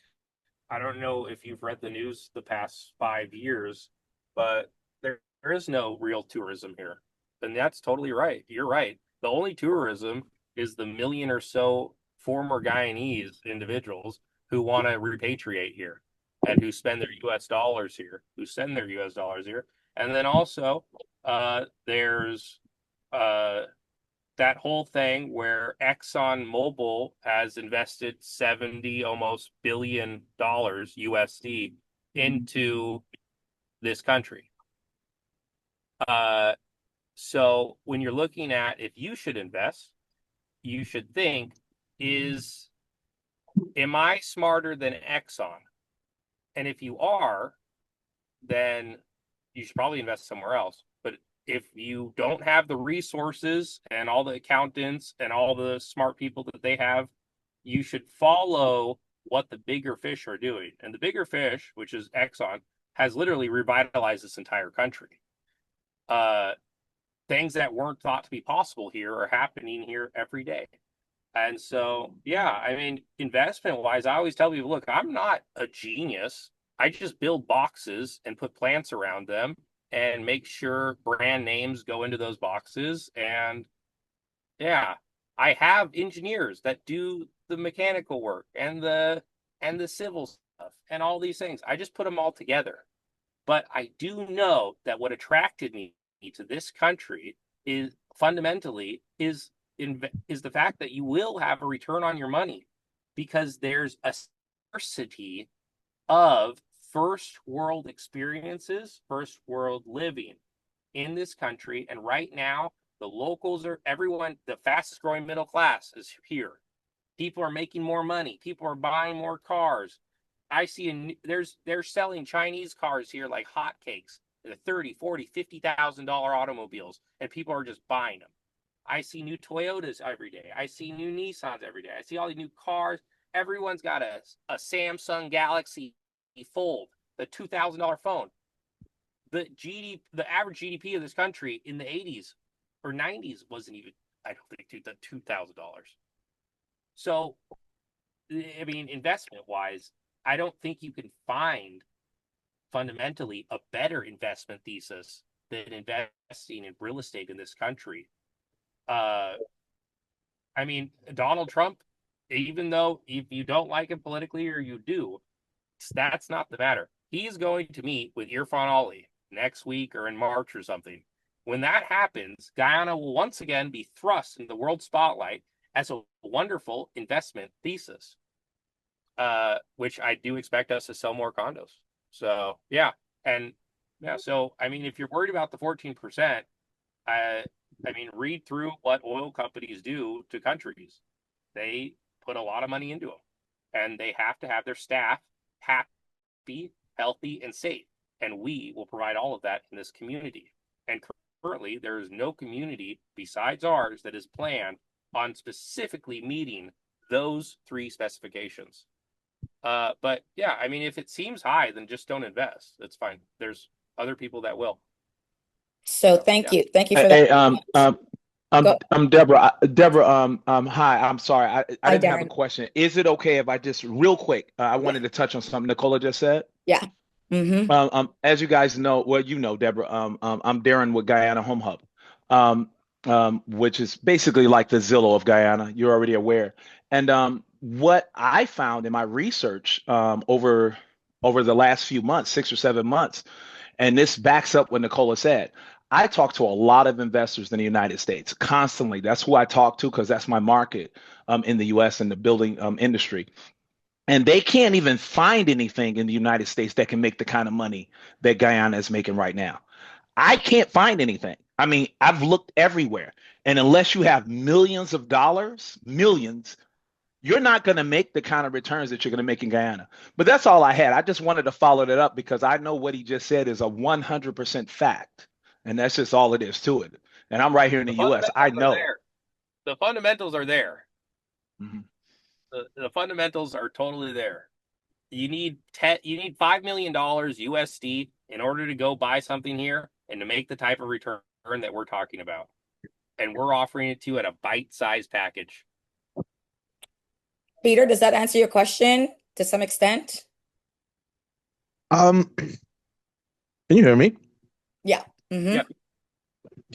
I don't know if you've read the news the past 5 years, but there is no real tourism here. And that's totally right. You're right. The only tourism is the million or so former Guyanese individuals who want to repatriate here and who spend their US dollars here, who send their US dollars here. And then also, there's that whole thing where Exxon Mobil has invested 70 almost billion dollars USD into this country. So when you're looking at if you should invest, you should think, am I smarter than Exxon? And if you are, then you should probably invest somewhere else. But if you don't have the resources and all the accountants and all the smart people that they have, you should follow what the bigger fish are doing. And the bigger fish, which is Exxon, has literally revitalized this entire country. Things that weren't thought to be possible here are happening here every day. And so, yeah, I mean, investment wise, I always tell people, look, I'm not a genius. I just build boxes and put plants around them and make sure brand names go into those boxes. And yeah, I have engineers that do the mechanical work and the civil stuff and all these things. I just put them all together. But I do know that what attracted me to this country is fundamentally is the fact that you will have a return on your money because there's a scarcity of first world experiences, first world living in this country. And right now, the locals everyone, the fastest growing middle class is here. People are making more money. People are buying more cars. I see they're selling Chinese cars here like hotcakes. The $30,000, $40,000, $50,000 automobiles, and people are just buying them. I see new Toyotas every day. I see new Nissans every day. I see all these new cars. Everyone's got a Samsung Galaxy Fold, the $2,000 phone. The average GDP of this country in the 80s or 90s wasn't even, I don't think, $2,000. So, I mean, investment wise, I don't think you can find fundamentally a better investment thesis than investing in real estate in this country. I mean, Donald Trump, even though if you don't like him politically or you do, that's not the matter. He's going to meet with Irfan Ali next week or in March or something. When that happens, Guyana will once again be thrust in the world spotlight as a wonderful investment thesis, which I do expect us to sell more condos. So, yeah. And yeah, so, I mean, if you're worried about the 14%, I mean, read through what oil companies do to countries. They put a lot of money into them, and they have to have their staff happy, healthy, and safe. And we will provide all of that in this community. And currently, there is no community besides ours that is planned on specifically meeting those three specifications. But yeah, I mean, if it seems high, then just don't invest. That's fine. There's other people that will.
So thank
Yeah.
you. Thank you for
Hey,
that. Go.
I'm Deborah. Deborah, hi. I'm sorry. I
Hi,
didn't have a
Darren.
question. Is it okay if I just real quick? I wanted to touch on something Nicola just said.
Yeah. Mm-hmm.
As you guys know, well, you know, Deborah, I'm Darren with Guyana Home Hub, which is basically like the Zillow of Guyana. You're already aware. And what I found in my research over the last few months, 6 or 7 months, and this backs up what Nicola said. I talk to a lot of investors in the United States constantly. That's who I talk to because that's my market in the US in the building industry. And they can't even find anything in the United States that can make the kind of money that Guyana is making right now. I can't find anything. I mean, I've looked everywhere. And unless you have millions of dollars, millions, you're not going to make the kind of returns that you're going to make in Guyana. But that's all I had. I just wanted to follow that up because I know what he just said is a 100% fact. And that's just all it is to it. And I'm right here in the US. I know.
The fundamentals are there.
Mm-hmm.
The fundamentals are totally there. You need $5 million USD in order to go buy something here and to make the type of return that we're talking about. And we're offering it to you at a bite-sized package.
Peter, does that answer your question to some extent?
Can you hear me?
Yeah. Mm-hmm.
Yeah.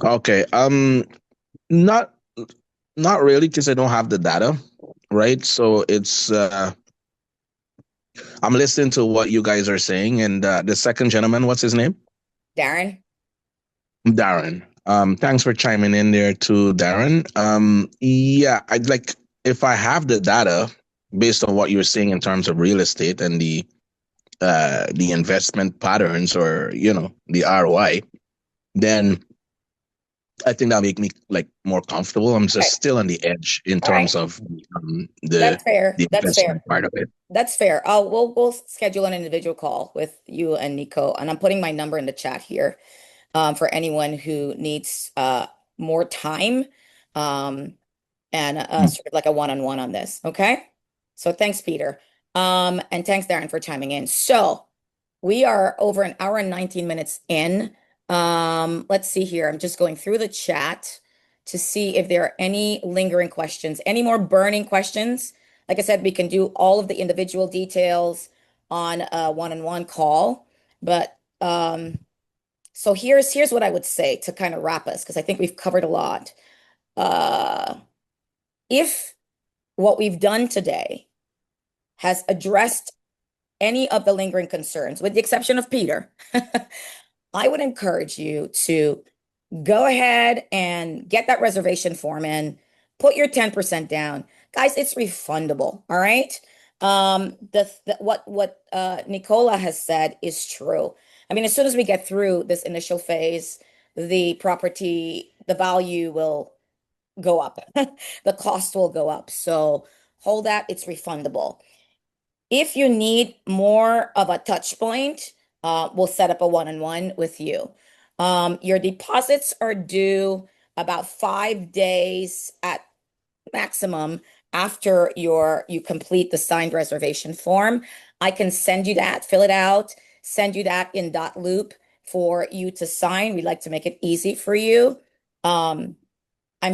Okay. Not really because I don't have the data, right? So it's I'm listening to what you guys are saying, and the second gentleman, what's his name?
Darren.
Darren. Thanks for chiming in there too, Darren. Yeah, I'd like if I have the data based on what you're saying in terms of real estate and the investment patterns or the ROI, then I think that'll make me like more comfortable. I'm just still on the edge in terms of
That's fair.
the
That's fair.
investment part of it.
That's fair. We'll schedule an individual call with you and Nico, and I'm putting my number in the chat here for anyone who needs more time and sort of like a one-on-one on this. Okay. So thanks, Peter. And thanks, Darren, for chiming in. So we are over an hour and 19 minutes in. Let's see here. I'm just going through the chat to see if there are any lingering questions, any more burning questions. Like I said, we can do all of the individual details on a one-on-one call. But so here's what I would say to kind of wrap us, because I think we've covered a lot. If what we've done today has addressed any of the lingering concerns, with the exception of Peter, I would encourage you to go ahead and get that reservation form in, put your 10% down. Guys, it's refundable, all right? What Nicola has said is true. I mean, as soon as we get through this initial phase, the property, the value will go up. The cost will go up. So hold that, it's refundable. If you need more of a touch point, we'll set up a one-on-one with you. Your deposits are due about 5 days at maximum after you complete the signed reservation form. I can send you that, fill it out, send you that in dot loop for you to sign. We'd like to make it easy for you. I'm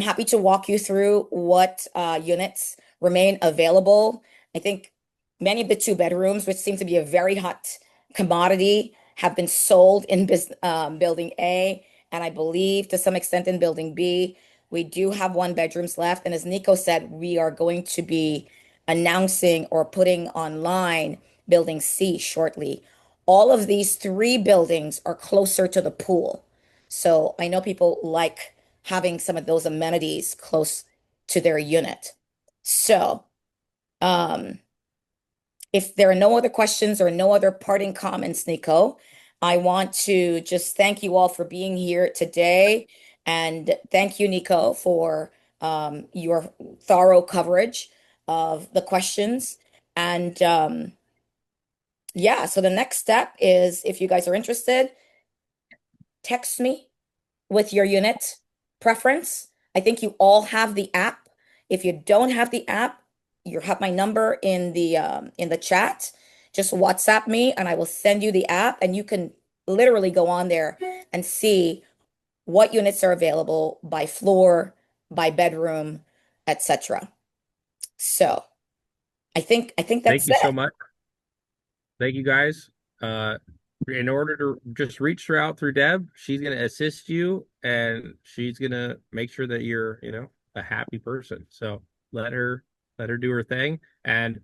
happy to walk you through what units remain available. I think many of the two bedrooms, which seem to be a very hot commodity, have been sold in building A, and I believe to some extent in building B. We do have one bedrooms left, and as Nico said, we are going to be announcing or putting online building C shortly. All of these three buildings are closer to the pool. So I know people like having some of those amenities close to their unit. So, um, if there are no other questions or no other parting comments, Nico, I want to just thank you all for being here today. And thank you, Nico, for your thorough coverage of the questions. And yeah, so the next step is if you guys are interested, text me with your unit preference. I think you all have the app. If you don't have the app, you have my number in the chat. Just WhatsApp me and I will send you the app and you can literally go on there and see what units are available by floor, by bedroom, etc. So, I think
Thank
that's
you so
it.
much. Thank you guys. Uh, in order to just reach her out through Deb, she's gonna assist you and she's gonna make sure that you're, a happy person. So let her do her thing. And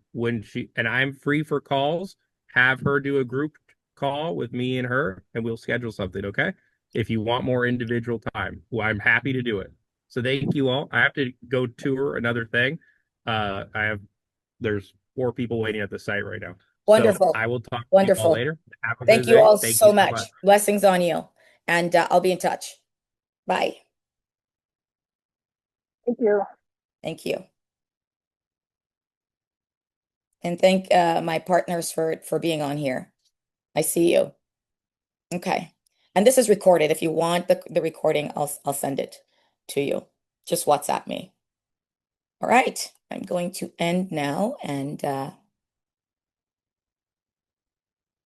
and I'm free for calls, have her do a group call with me and her, and we'll schedule something, okay? If you want more individual time, well, I'm happy to do it. So thank you all. I have to go tour another thing. There's 4 people waiting at the site right now. So
Wonderful.
I will talk to you all
Wonderful.
later. Have a good
Thank you
day.
all
Thank you
so
so much.
much. Blessings on you. And I'll be in touch. Bye.
Thank you.
Thank you. And thank my partners for being on here. I see you. Okay. And this is recorded. If you want the recording, I'll send it to you. Just WhatsApp me. All right. I'm going to end now and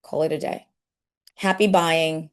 call it a day. Happy buying.